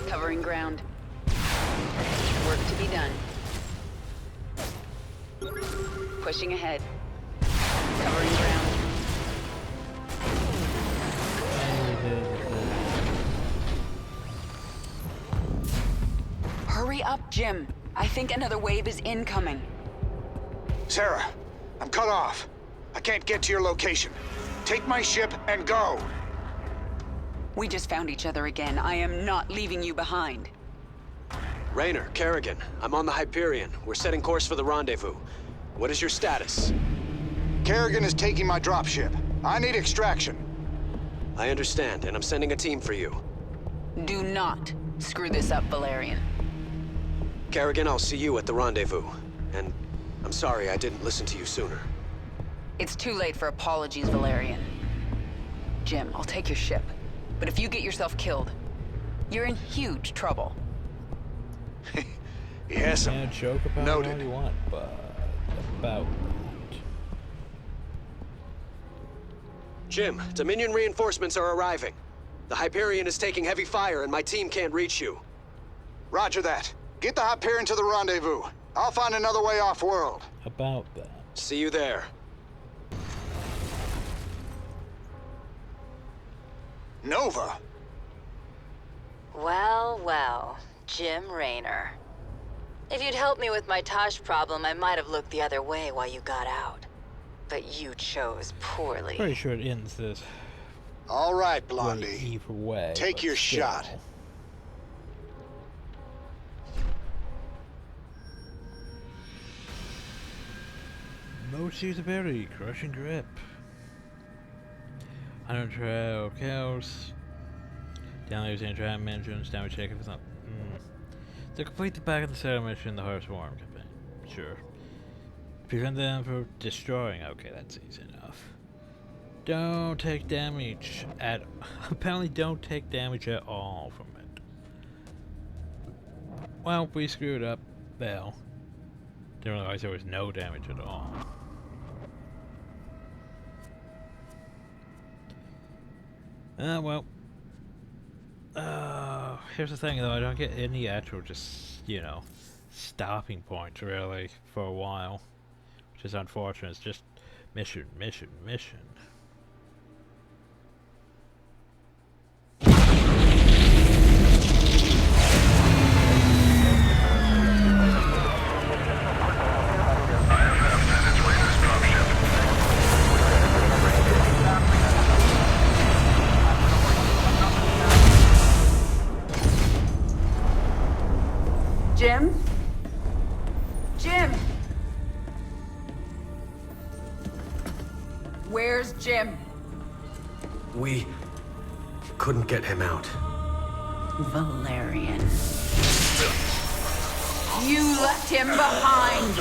Covering ground. Work to be done. Pushing ahead. Covering ground. Hurry up, Jim. I think another wave is incoming. Sarah, I'm cut off. I can't get to your location. Take my ship and go. We just found each other again. I am not leaving you behind. Raynor, Kerrigan, I'm on the Hyperion. We're setting course for the rendezvous. What is your status? Kerrigan is taking my dropship. I need extraction. I understand, and I'm sending a team for you. Do not screw this up, Valerian. Kerrigan, I'll see you at the rendezvous. And I'm sorry I didn't listen to you sooner. It's too late for apologies, Valerian. Jim, I'll take your ship. But if you get yourself killed, you're in huge trouble. Yes, Yeah, joke about noted. all you want, but about that. Jim, Dominion reinforcements are arriving. The Hyperion is taking heavy fire and my team can't reach you. Roger that. Get the Hyperion to the rendezvous. I'll find another way off-world. About that. See you there. Nova? Well, well, Jim Raynor. If you'd helped me with my Tosh problem, I might have looked the other way while you got out. But you chose poorly. Pretty sure it ends this. All right, Blondie. Either way. Take but your still. shot. Most usability, crushing grip. 100 trail kills. Downloads and trap mentions, damage check if it's not. To complete the back of the sailor mission, the Hearth's Warm campaign. Sure. Prevent them from destroying. Okay, that's easy enough. Don't take damage at. Apparently, don't take damage at all from it. Well, we screwed up. Well, didn't realize there was no damage at all. Well. Here's the thing though, I don't get any actual just, you know, stopping points really for a while. Which is unfortunate, it's just mission, mission, mission. Jim? Jim! Where's Jim? We couldn't get him out. Valerian. You left him behind!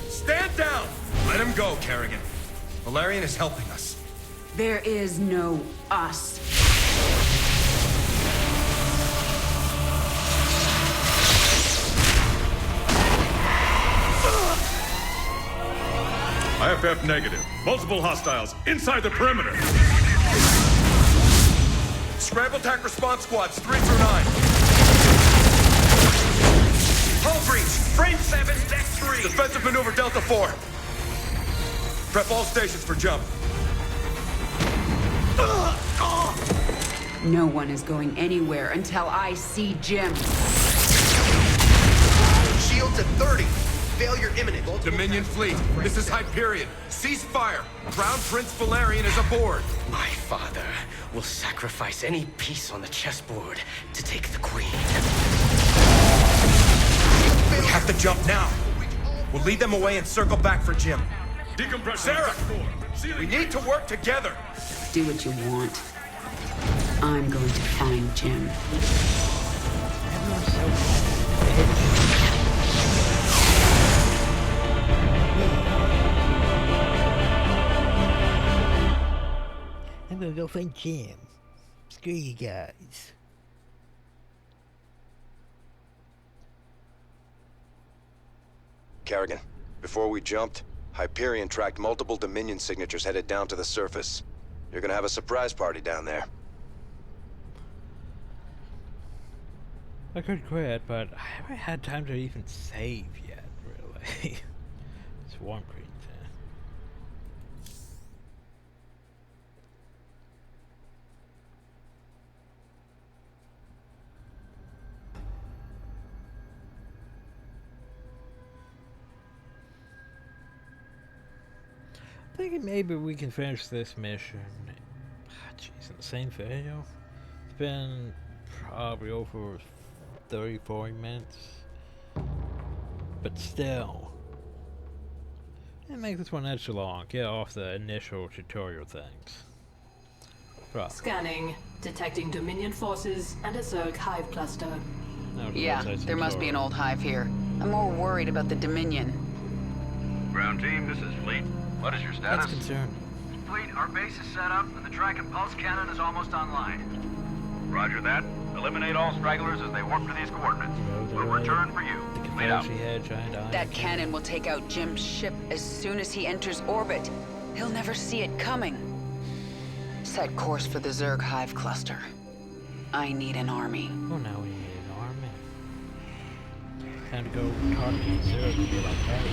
Stand down! Let him go, Kerrigan. Valerian is helping us. There is no us. IFF negative. Multiple hostiles inside the perimeter. Scramble attack response squads 3 through 9. Hull breach. Frame 7, deck 3. Defensive maneuver Delta 4. Prep all stations for jump. No one is going anywhere until I see Jim. Shields at 30. Failure imminent. Dominion fleet, this is Hyperion. Cease fire. Crown Prince Valerian is aboard. My father will sacrifice any piece on the chessboard to take the queen. We have to jump now. We'll lead them away and circle back for Jim. Decompression. Sarah, we need to work together. Do what you want. I'm going to find Jim. I'm gonna go find Jim. Screw you guys. Kerrigan, before we jumped, Hyperion tracked multiple Dominion signatures headed down to the surface. You're gonna have a surprise party down there. I could quit, but I haven't had time to even save yet, really. It's one green thing. I'm thinking maybe we can finish this mission. Jeez, in the same video? It's been probably over 30-40 minutes. But still. And make this one extra long. Get off the initial tutorial things. Right. Scanning. Detecting Dominion forces and a Zerg hive cluster. Yeah, there must be an old hive here. I'm more worried about the Dominion. Ground team, this is Fleet. What is your status? That's concerning. Fleet, our base is set up and the track and pulse cannon is almost online. Roger that. Eliminate all stragglers as they warp to these coordinates. We'll return for you. Fleet out. That cannon will take out Jim's ship as soon as he enters orbit. He'll never see it coming. Set course for the Zerg hive cluster. I need an army. Oh, now we need an army. Time to go target the Zerg and be like, hey.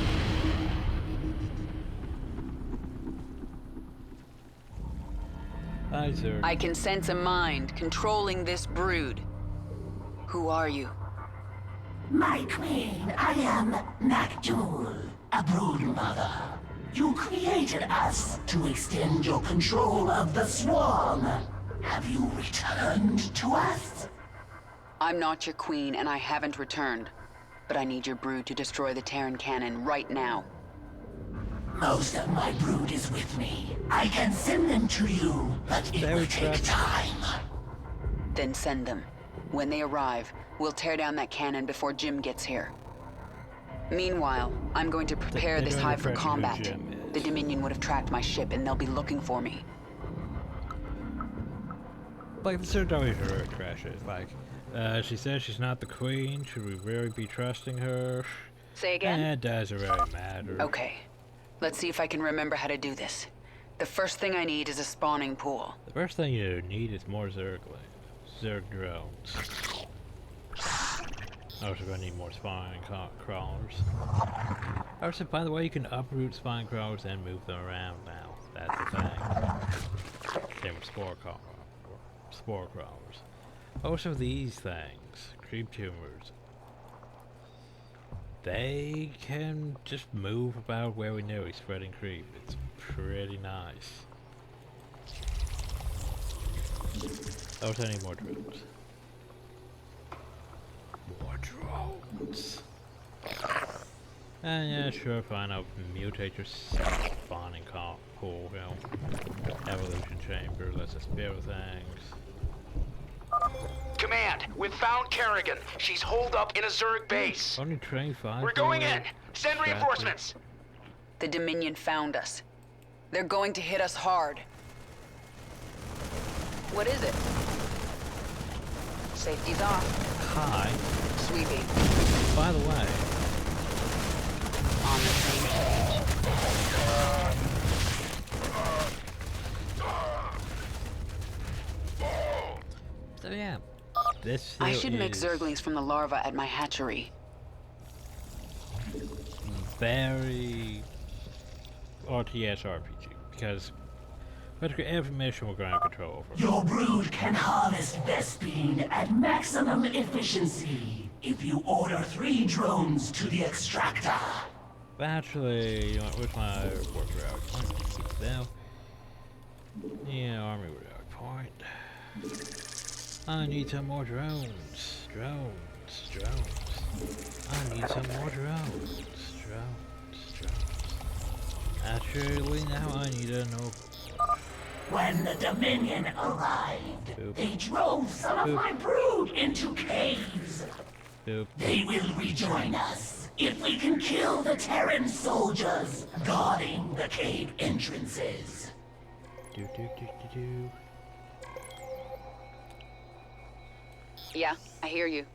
Hi, Zerg. I can sense a mind controlling this brood. Who are you? My queen, I am Nakjul, a brood mother. You created us to extend your control of the swarm. Have you returned to us? I'm not your queen, and I haven't returned. But I need your brood to destroy the Terran cannon right now. Most of my brood is with me. I can send them to you, but it will take time. Then send them. When they arrive, we'll tear down that cannon before Jim gets here. Meanwhile, I'm going to prepare this hive for combat. The Dominion would have tracked my ship, and they'll be looking for me. Like, the Zerg always heard her crashes. Like, she says she's not the queen. Should we really be trusting her? Say again? It doesn't really matter. Okay. Let's see if I can remember how to do this. The first thing I need is a spawning pool. The first thing you need is more Zerg drones. Also gonna need more spawning crawlers. Also, by the way, you can uproot spawning crawlers and move them around now. That's the thing. Same with spore crawlers. Also, these things, creep tumors. They can just move about where we know, spreading creep. It's pretty nice. Also, I need more drones. More drones. And yeah, sure, fine. I'll mutate your spawning pool, you know. Evolution chamber, let's just build things. Command, we've found Kerrigan. She's holed up in a Zerg base. Only train 5. We're going in. Send reinforcements. The Dominion found us. They're going to hit us hard. What is it? Safety's off. Hi. Sweeping. By the way. On the same page. This I should make Zerglings from the larva at my hatchery. Very RTS RPG, because basically every mission we're going to have control over. Your brood can harvest Vespine at maximum efficiency if you order 3 drones to the extractor. Actually, you know, where's my report route point? Now, yeah, army route point. I need some more drones. I need some more drones. Actually, now I need to know. When the Dominion arrived, they drove some of my brood into caves. They will rejoin us if we can kill the Terran soldiers guarding the cave entrances. Yeah, I hear you.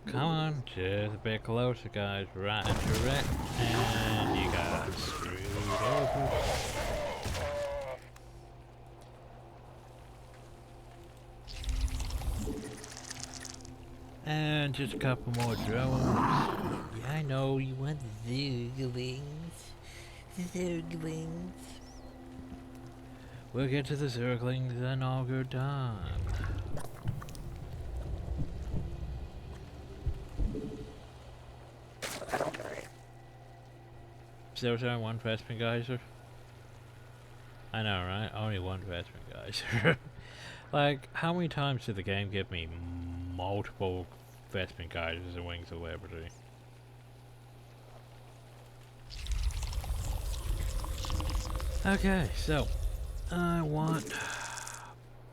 Come on, just a bit closer, guys. Right into it, and you got screwed over. And just a couple more drones. Yeah, I know you want Zerglings. We'll get to the Zerglings in all good time. So is there one Vespine geyser? I know, right? Only one Vespine geyser. Like, how many times did the game give me multiple Vespine geysers and Wings of Liberty? Okay, so I want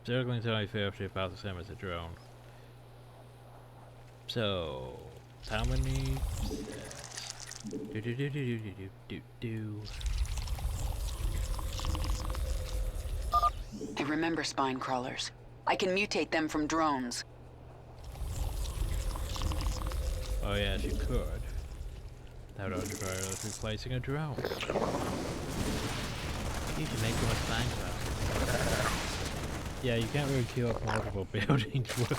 Zerglings only 50, about the same as a drone. So how many? I remember spine crawlers. I can mutate them from drones. Oh yes, you could. That would require us replacing a drone. You can make them a spine crawler. Yeah, you can't really queue up multiple buildings with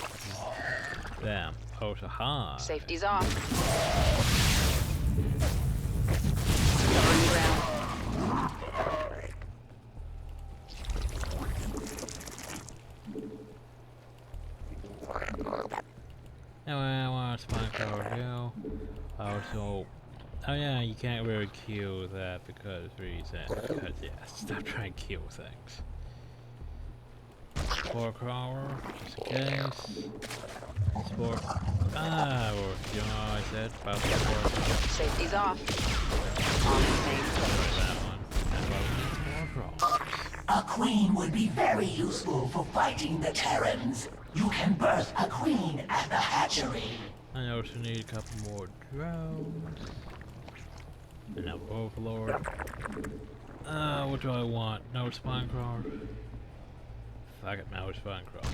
them. Oh, so high. Safety's off. Covering ground. Anyway, I want a spine crawler now. Also, oh yeah, you can't really queue that because reason. Because yeah, stop trying to queue things. Spore crawler, just in case. Spore. Ah, or you know what I said about the spore. Safety's off. On the same page. That one. That's why we need spore crawlers. A queen would be very useful for fighting the Terrans. You can birth a queen at the hatchery. I also need a couple more drones. And now Overlord. What do I want? No spine crawler? Fuck it, now spine crawler.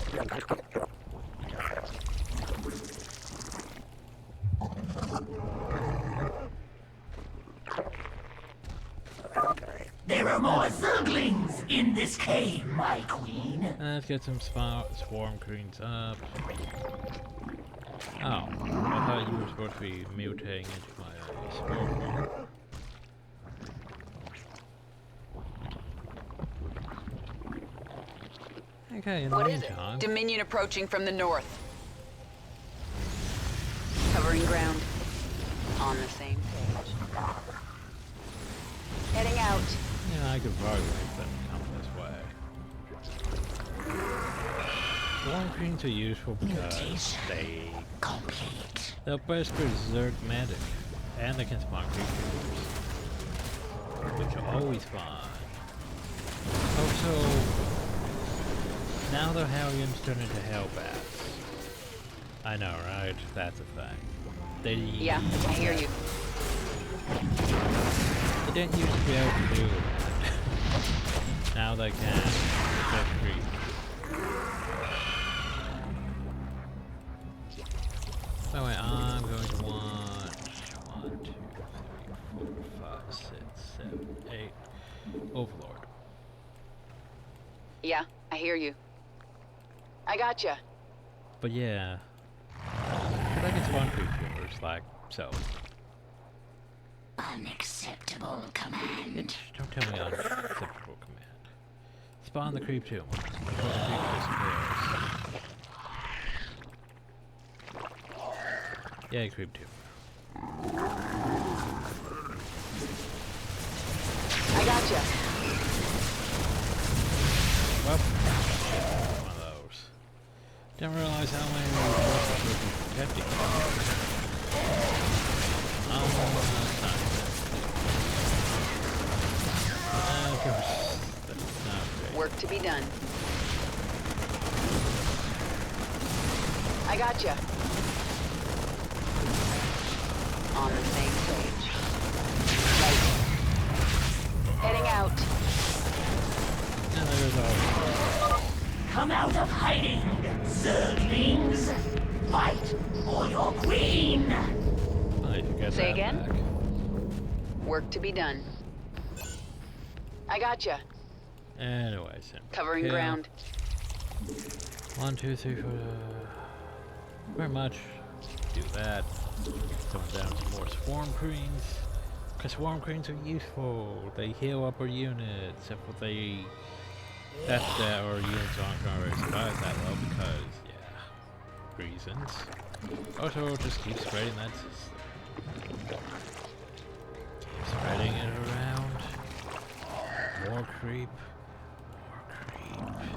There are more Zerglings in this cave, my queen. Let's get some swarm queens up. Oh, I thought you were supposed to be mutating into my spore form. Okay, in the meantime... Dominion approaching from the north. Covering ground. On the same page. Heading out. Yeah, I could probably make them come this way. Swarm queens are useful because they'll basically Zerg medic, and they can spawn creatures, which are always fun. Also, now the Hellions turn into Hellbats. I know, right? That's a thing. Yeah, I hear you. They didn't used to be able to do that. Now they can. Just creep. Oh wait, I'm going to want 1, 2, 3, 4, 5, 6, 7, 8. Overlord. Yeah, I hear you. I gotcha. But yeah, I can spawn creep tumors, like so. Unacceptable command. Don't tell me unacceptable command. Spawn the creep tumor. Before the creep disappears. Yay, creep tumor. I gotcha. Well, one of those. Didn't realize how many forces would be protecting Work to be done. I gotcha. On the same page. Right. Heading out. Come out of hiding, Zerglings! Fight for your queen! Say again? Work to be done. I gotcha. Anyways, covering ground. 1, 2, 3, 4. Very much. Do that. Going down some more swarm queens. Because swarm queens are useful. They heal up our units. Except for they. That our units aren't going to really survive that well because, yeah, reasons. Also, just keep spreading that system. Keep spreading it around. More creep. More creep.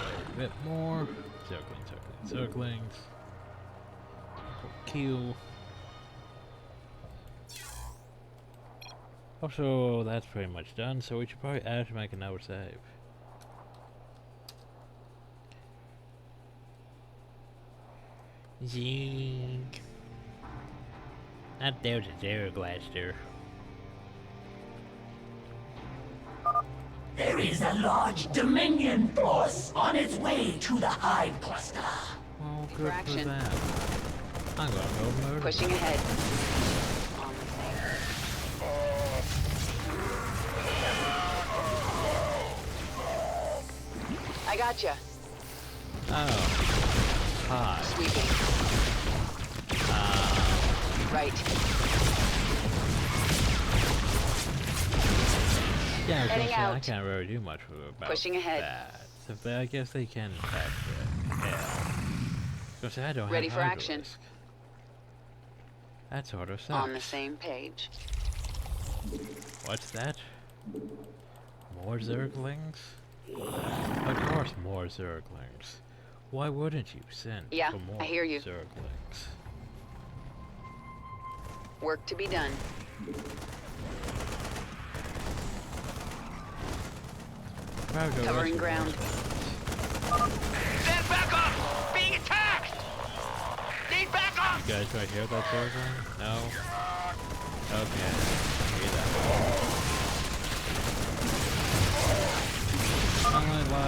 Wait a bit more. Circlings. Kill. Also, that's pretty much done, so we should probably actually make another save. Zing. That there's a Zerg blaster. There is a large Dominion force on its way to the Hive Cluster. Well, good for that. I'm gonna go murder. Pushing ahead. I gotcha. Oh. Hi. Sweeping. Right. Yeah, heading out. I can't really do much about pushing ahead. That. So I guess they can attack it. Yeah. Because I don't ready have for action. Risk. That sort of sucks. On the same page. What's that? More Zerglings? Of course, more Zerglings. Why wouldn't you send for more I hear you. Zerglings? Work to be done. Covering ground. Stand back up! Being attacked! Need backup! You guys right here, that Zergling? No? Okay.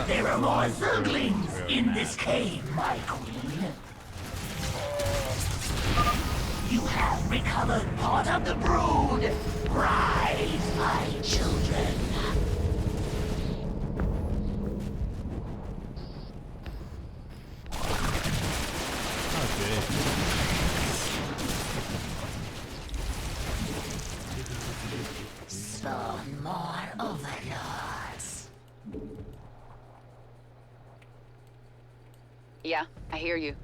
There are more Zerglings in this cave, my queen. You have recovered part of the brood. Rise, my children. Spawn more overlords. Yeah, I hear you.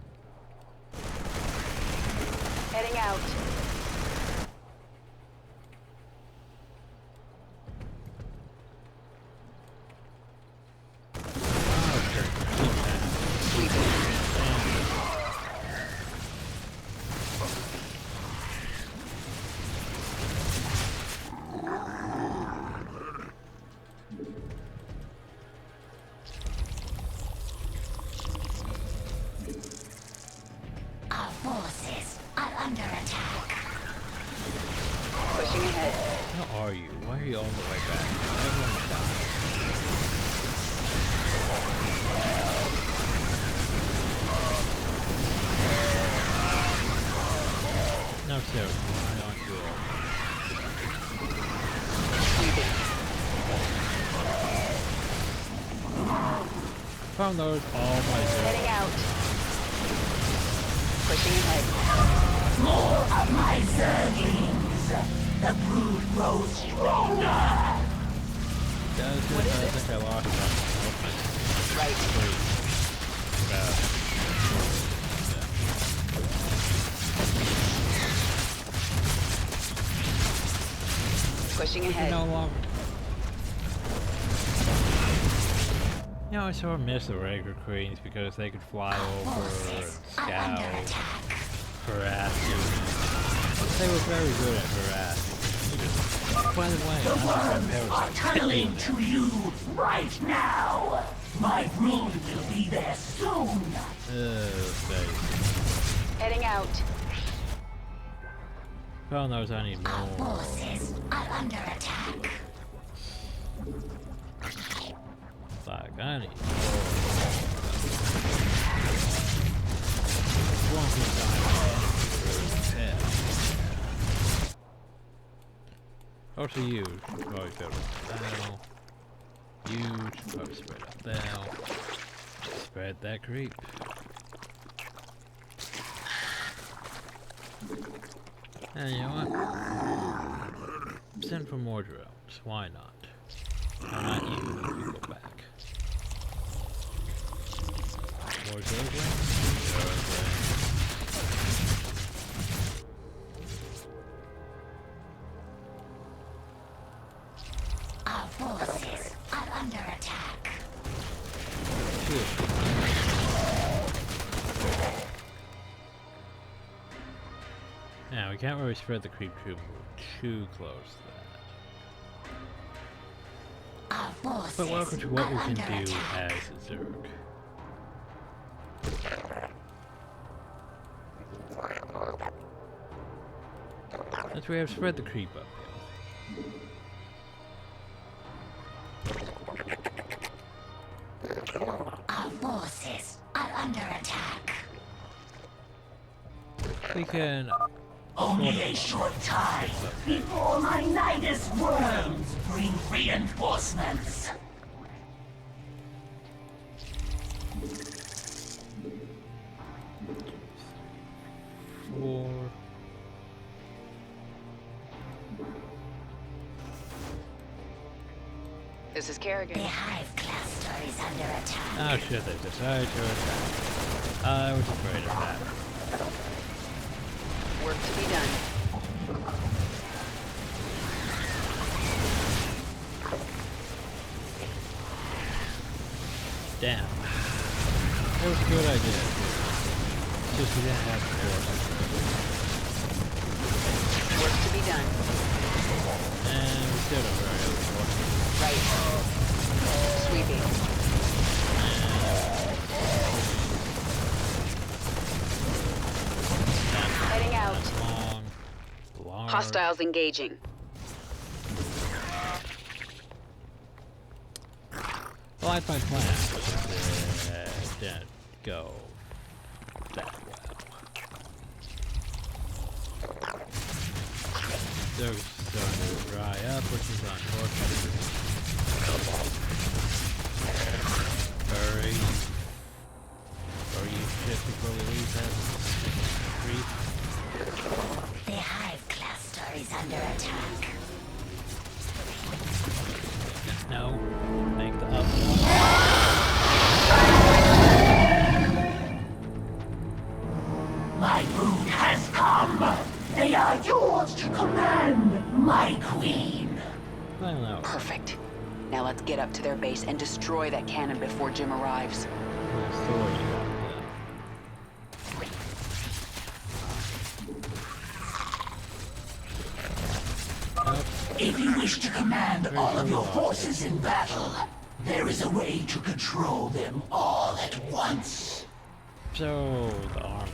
Heading out. Our forces are under attack. Pushing ahead. How are you? Why are you all the way back? Everyone died. No, sir. Why aren't you all? Found those. Oh my god. Heading out. Pushing ahead. More of my Zerglings. The brood grows stronger. What is it? I think I lost that. Right. Pushing ahead. No longer. You know, I sort of miss the regular queens because they could fly over and scout, harass you. They were very good at harassing. By the way, The worms are tunneling to you right now. My brood will be there soon. Heading out. Oh, knows I need more. Our forces are under attack. Fuck, I need more. Also you should probably go down. You should probably spread out down. Spread that creep. And you know what? Send for more drones. Why not? Why not you? You go back. More Zerg? Our forces are under attack. Now, we can't really spread the creep too close to that. But welcome to what we can do as a Zerg. Since we have spread the creep uphill. Our forces are under attack. We can... Only a short time before my Nidus worms bring reinforcements. This is Kerrigan. The hive cluster is under attack. Oh shit, they decided to attack. I was afraid of that. Work to be done. Damn. That was a good idea. It's just we didn't have the force. Work to be done. And we still don't very have the force. Right. Sweeping. Heading out. Long. Hostiles engaging. Well, I find plan. Didn't go that well. They're starting to dry up, which is unfortunate. Hurry. Or you shit before we leave that creep. The hive cluster is under attack. No. Make the up. My brood has come. They are yours to command, my queen. Perfect. Now let's get up to their base and destroy that cannon before Jim arrives. If you wish to command all of your forces in battle, there is a way to control them all at once. So, the army.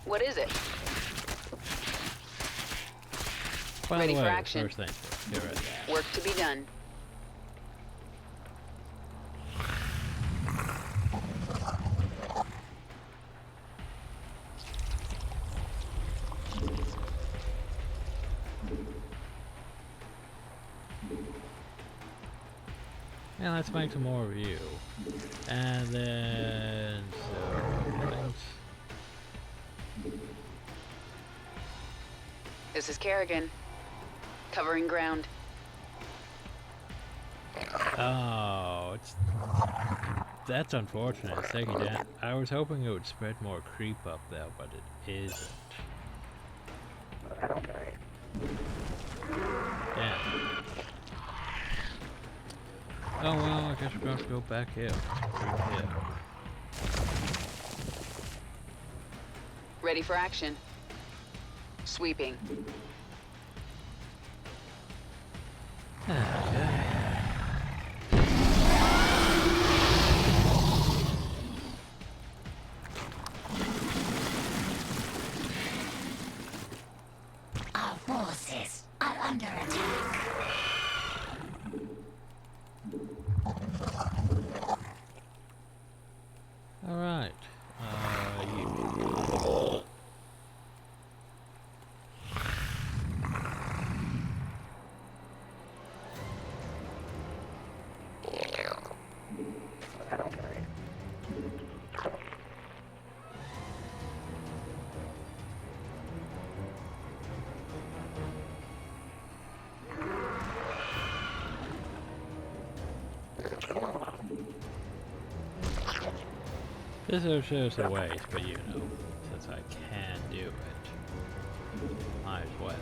What is it? By Ready the way, for action. First thing first, get rid of that. Work to be done. And let's make some more of you. And then... This is Kerrigan. Covering ground. Oh, that's unfortunate. It's taking down. I was hoping it would spread more creep up there, but it isn't. Damn. Oh well, I guess we're going to go back here. Ready for action. Sweeping. Okay. Our forces are under attack. All right. This is just a waste, but you know, since I can do it, might as well.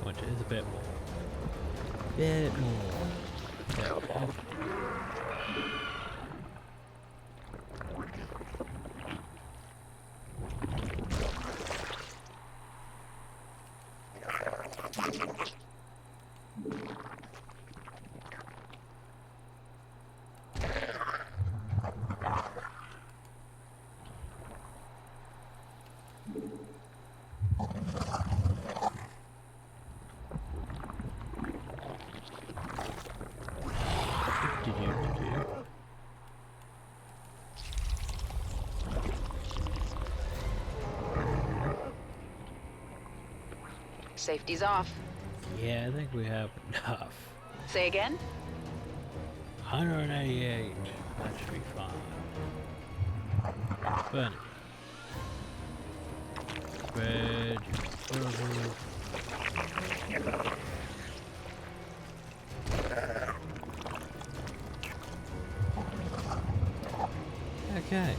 Which is a bit more. Bit more. Okay. Safety's off. Yeah, I think we have enough. Say again? 188. That should be fine. But spread okay.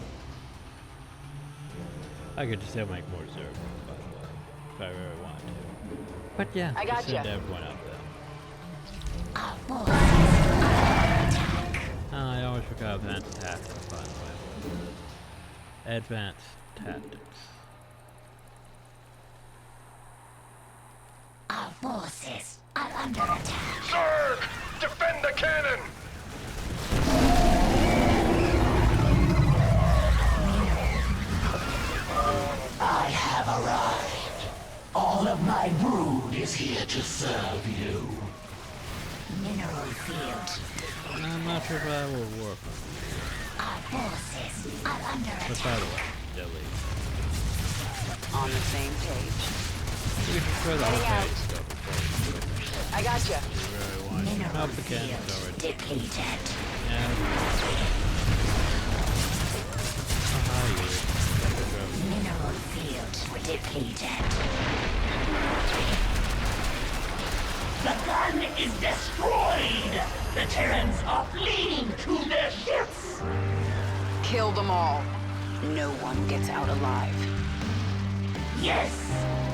I could still make more Zerg, by the way, if I really wanted to. But yeah, I got send you. everyone up there. I always forgot advanced tactics, by the way. Advanced tactics. Our forces are under attack. Zerg! Defend the cannon! I have arrived. All of my brood is here to serve you. Mineral field. I'm not sure if that will work. Our forces are under But attack. by the way, delete. On the same page. We can throw the whole Heading page stuff before I gotcha. we really want to. Mineral Help the cannons field already. depleted. Yeah. Oh, hi, you. Mineral field depleted. The gun is destroyed! The Terrans are fleeing to their ships! Kill them all. No one gets out alive. Yes,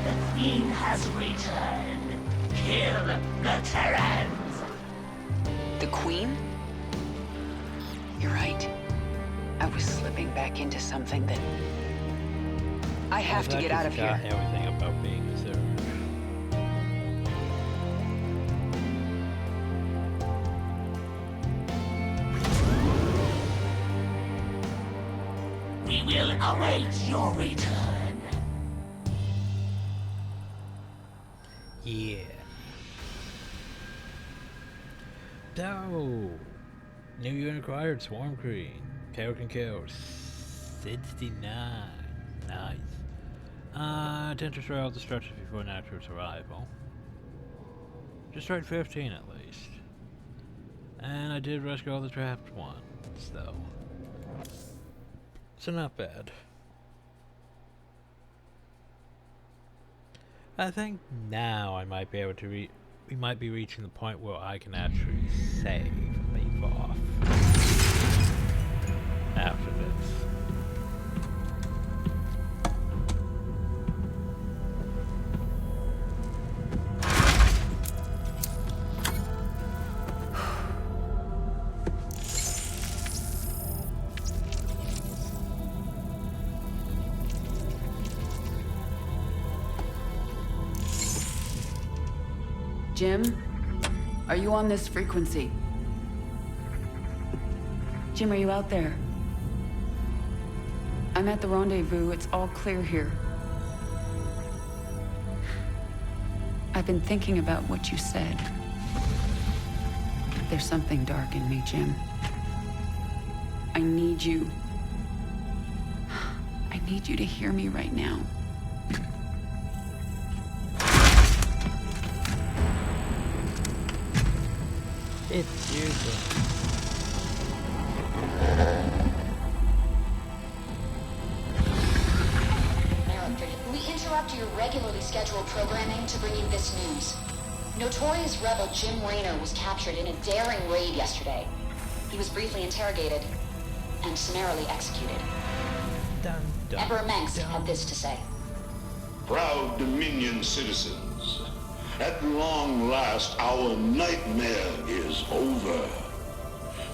the Queen has returned. Kill the Terrans! The Queen? You're right. I was slipping back into something that... I have to get out of here. Everything about being a Zerg. We will await your return. Yeah. No. New unit acquired, Swarm Queen. Kerrigan kills. 69. Nice. Attempt to destroy all the structures before natural survival. Destroyed 15 at least. And I did rescue all the trapped ones, though. So not bad. I think now I might be able to we might be reaching the point where I can actually save and leave off. After this. Jim? Are you on this frequency? Jim, are you out there? I'm at the rendezvous. It's all clear here. I've been thinking about what you said. There's something dark in me, Jim. I need you. I need you to hear me right now. It's beautiful. We interrupt your regularly scheduled programming to bring you this news. Notorious rebel Jim Raynor was captured in a daring raid yesterday. He was briefly interrogated and summarily executed. Dun, dun, Emperor Mengsk had this to say. Proud Dominion citizens, at long last our nightmare is over.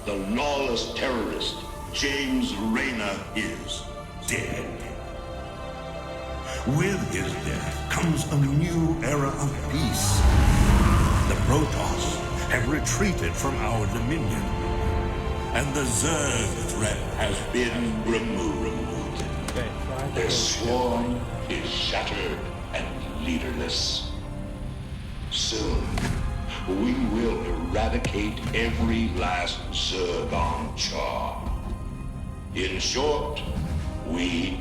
The lawless terrorist James Raynor is dead. With his death comes a new era of peace. The Protoss have retreated from our dominion, and the Zerg threat has been removed. Their swarm is shattered and leaderless. Soon, we will eradicate every last Zerg on Char. In short, we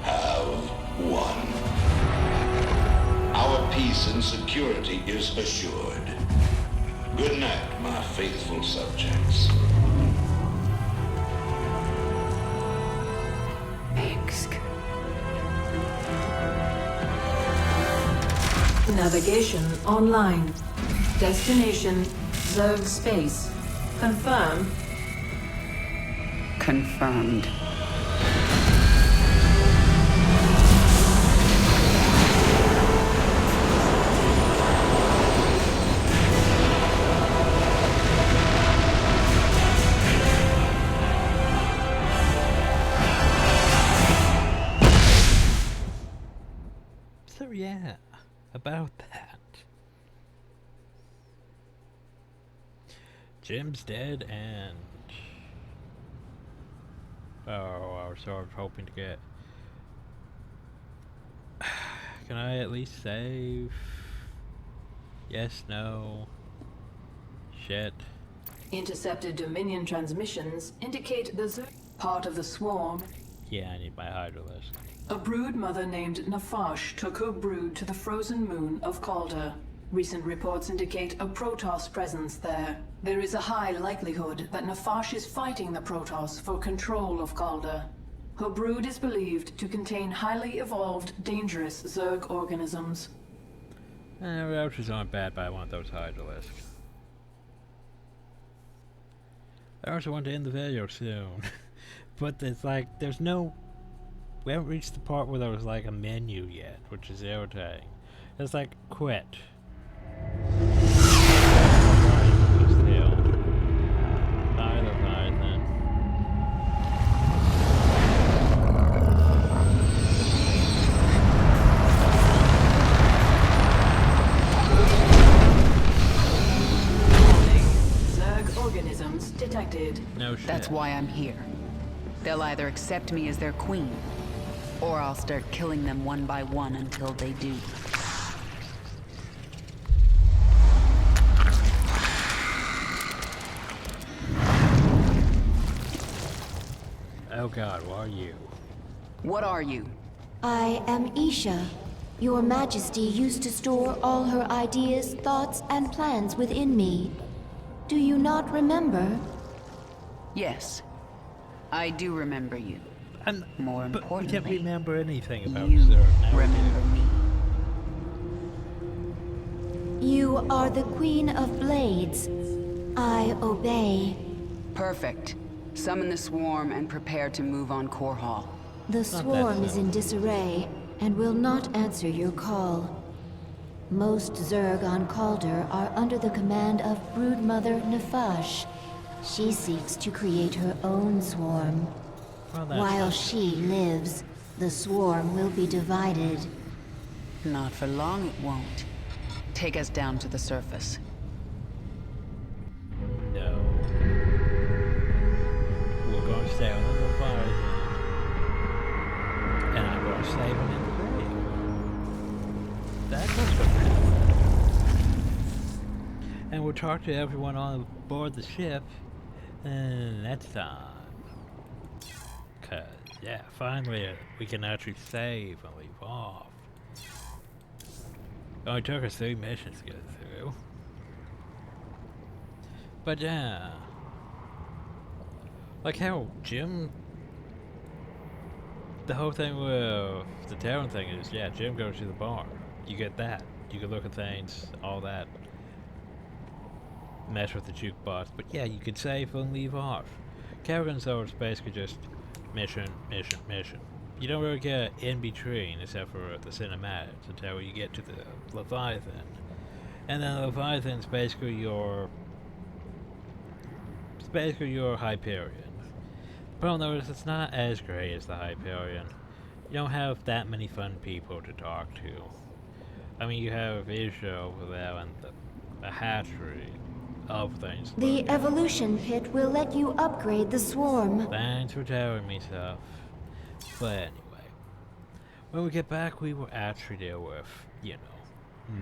have won. Our peace and security is assured. Good night, my faithful subjects. Mengsk. Navigation online. Destination Zerg space. Confirm. Confirmed. So yeah, about that. Jim's dead and I was sort of hoping to get. Can I at least save? Yes, no. Shit. Intercepted Dominion transmissions indicate the Zerg part of the swarm. Yeah, I need my Hydralisk. A brood mother named Nafash took her brood to the frozen moon of Calder. Recent reports indicate a Protoss presence there. There is a high likelihood that Nafash is fighting the Protoss for control of Calder. Her brood is believed to contain highly evolved, dangerous Zerg organisms. Roaches aren't bad, but I want those Hydralisks. I also want to end the video soon. But it's like, there's no... We haven't reached the part where there was like a menu yet, which is irritating. It's like, quit. Still. Neither then. Zerg organisms detected. No shit. That's why I'm here. They'll either accept me as their queen, or I'll start killing them one by one until they do. Oh god, what are you? What are you? I am Isha. Your Majesty used to store all her ideas, thoughts, and plans within me. Do you not remember? Yes. I do remember you. And more but importantly, we can't remember anything about you Zerg now. remember me. You are the Queen of Blades. I obey. Perfect. Summon the swarm and prepare to move on Core Hall. The swarm is in disarray and will not answer your call. Most Zerg on Calder are under the command of Broodmother Nefash. She seeks to create her own swarm. Well, While she lives, the swarm will be divided. Not for long it won't. Take us down to the surface. No. We're going to stay on the Leviathan. And I'm going to save him in the grave. That's what's going to happen. And we'll talk to everyone on board the ship. And next time. Cause, yeah, finally we can actually save and leave off. It only took us 3 missions to get through. But yeah. Like how Jim... The whole thing with the Terran thing is, yeah, Jim goes to the bar. You get that. You can look at things, all that. Mess with the jukebox. But yeah, you can save and leave off. Kerrigan's though is basically just mission, mission, mission. You don't really get in between except for the cinematics until you get to the Leviathan. And then the Leviathan's basically your... It's basically your Hyperion. The problem though is it's not as great as the Hyperion. You don't have that many fun people to talk to. I mean, you have Isha over there and the hatchery of things. The evolution pit will let you upgrade the swarm. Thanks for telling me stuff. But anyway, when we get back, we will actually deal with, you know,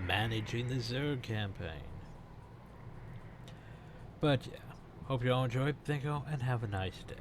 managing the Zerg campaign. But yeah, hope you all enjoyed, thank you all, and have a nice day.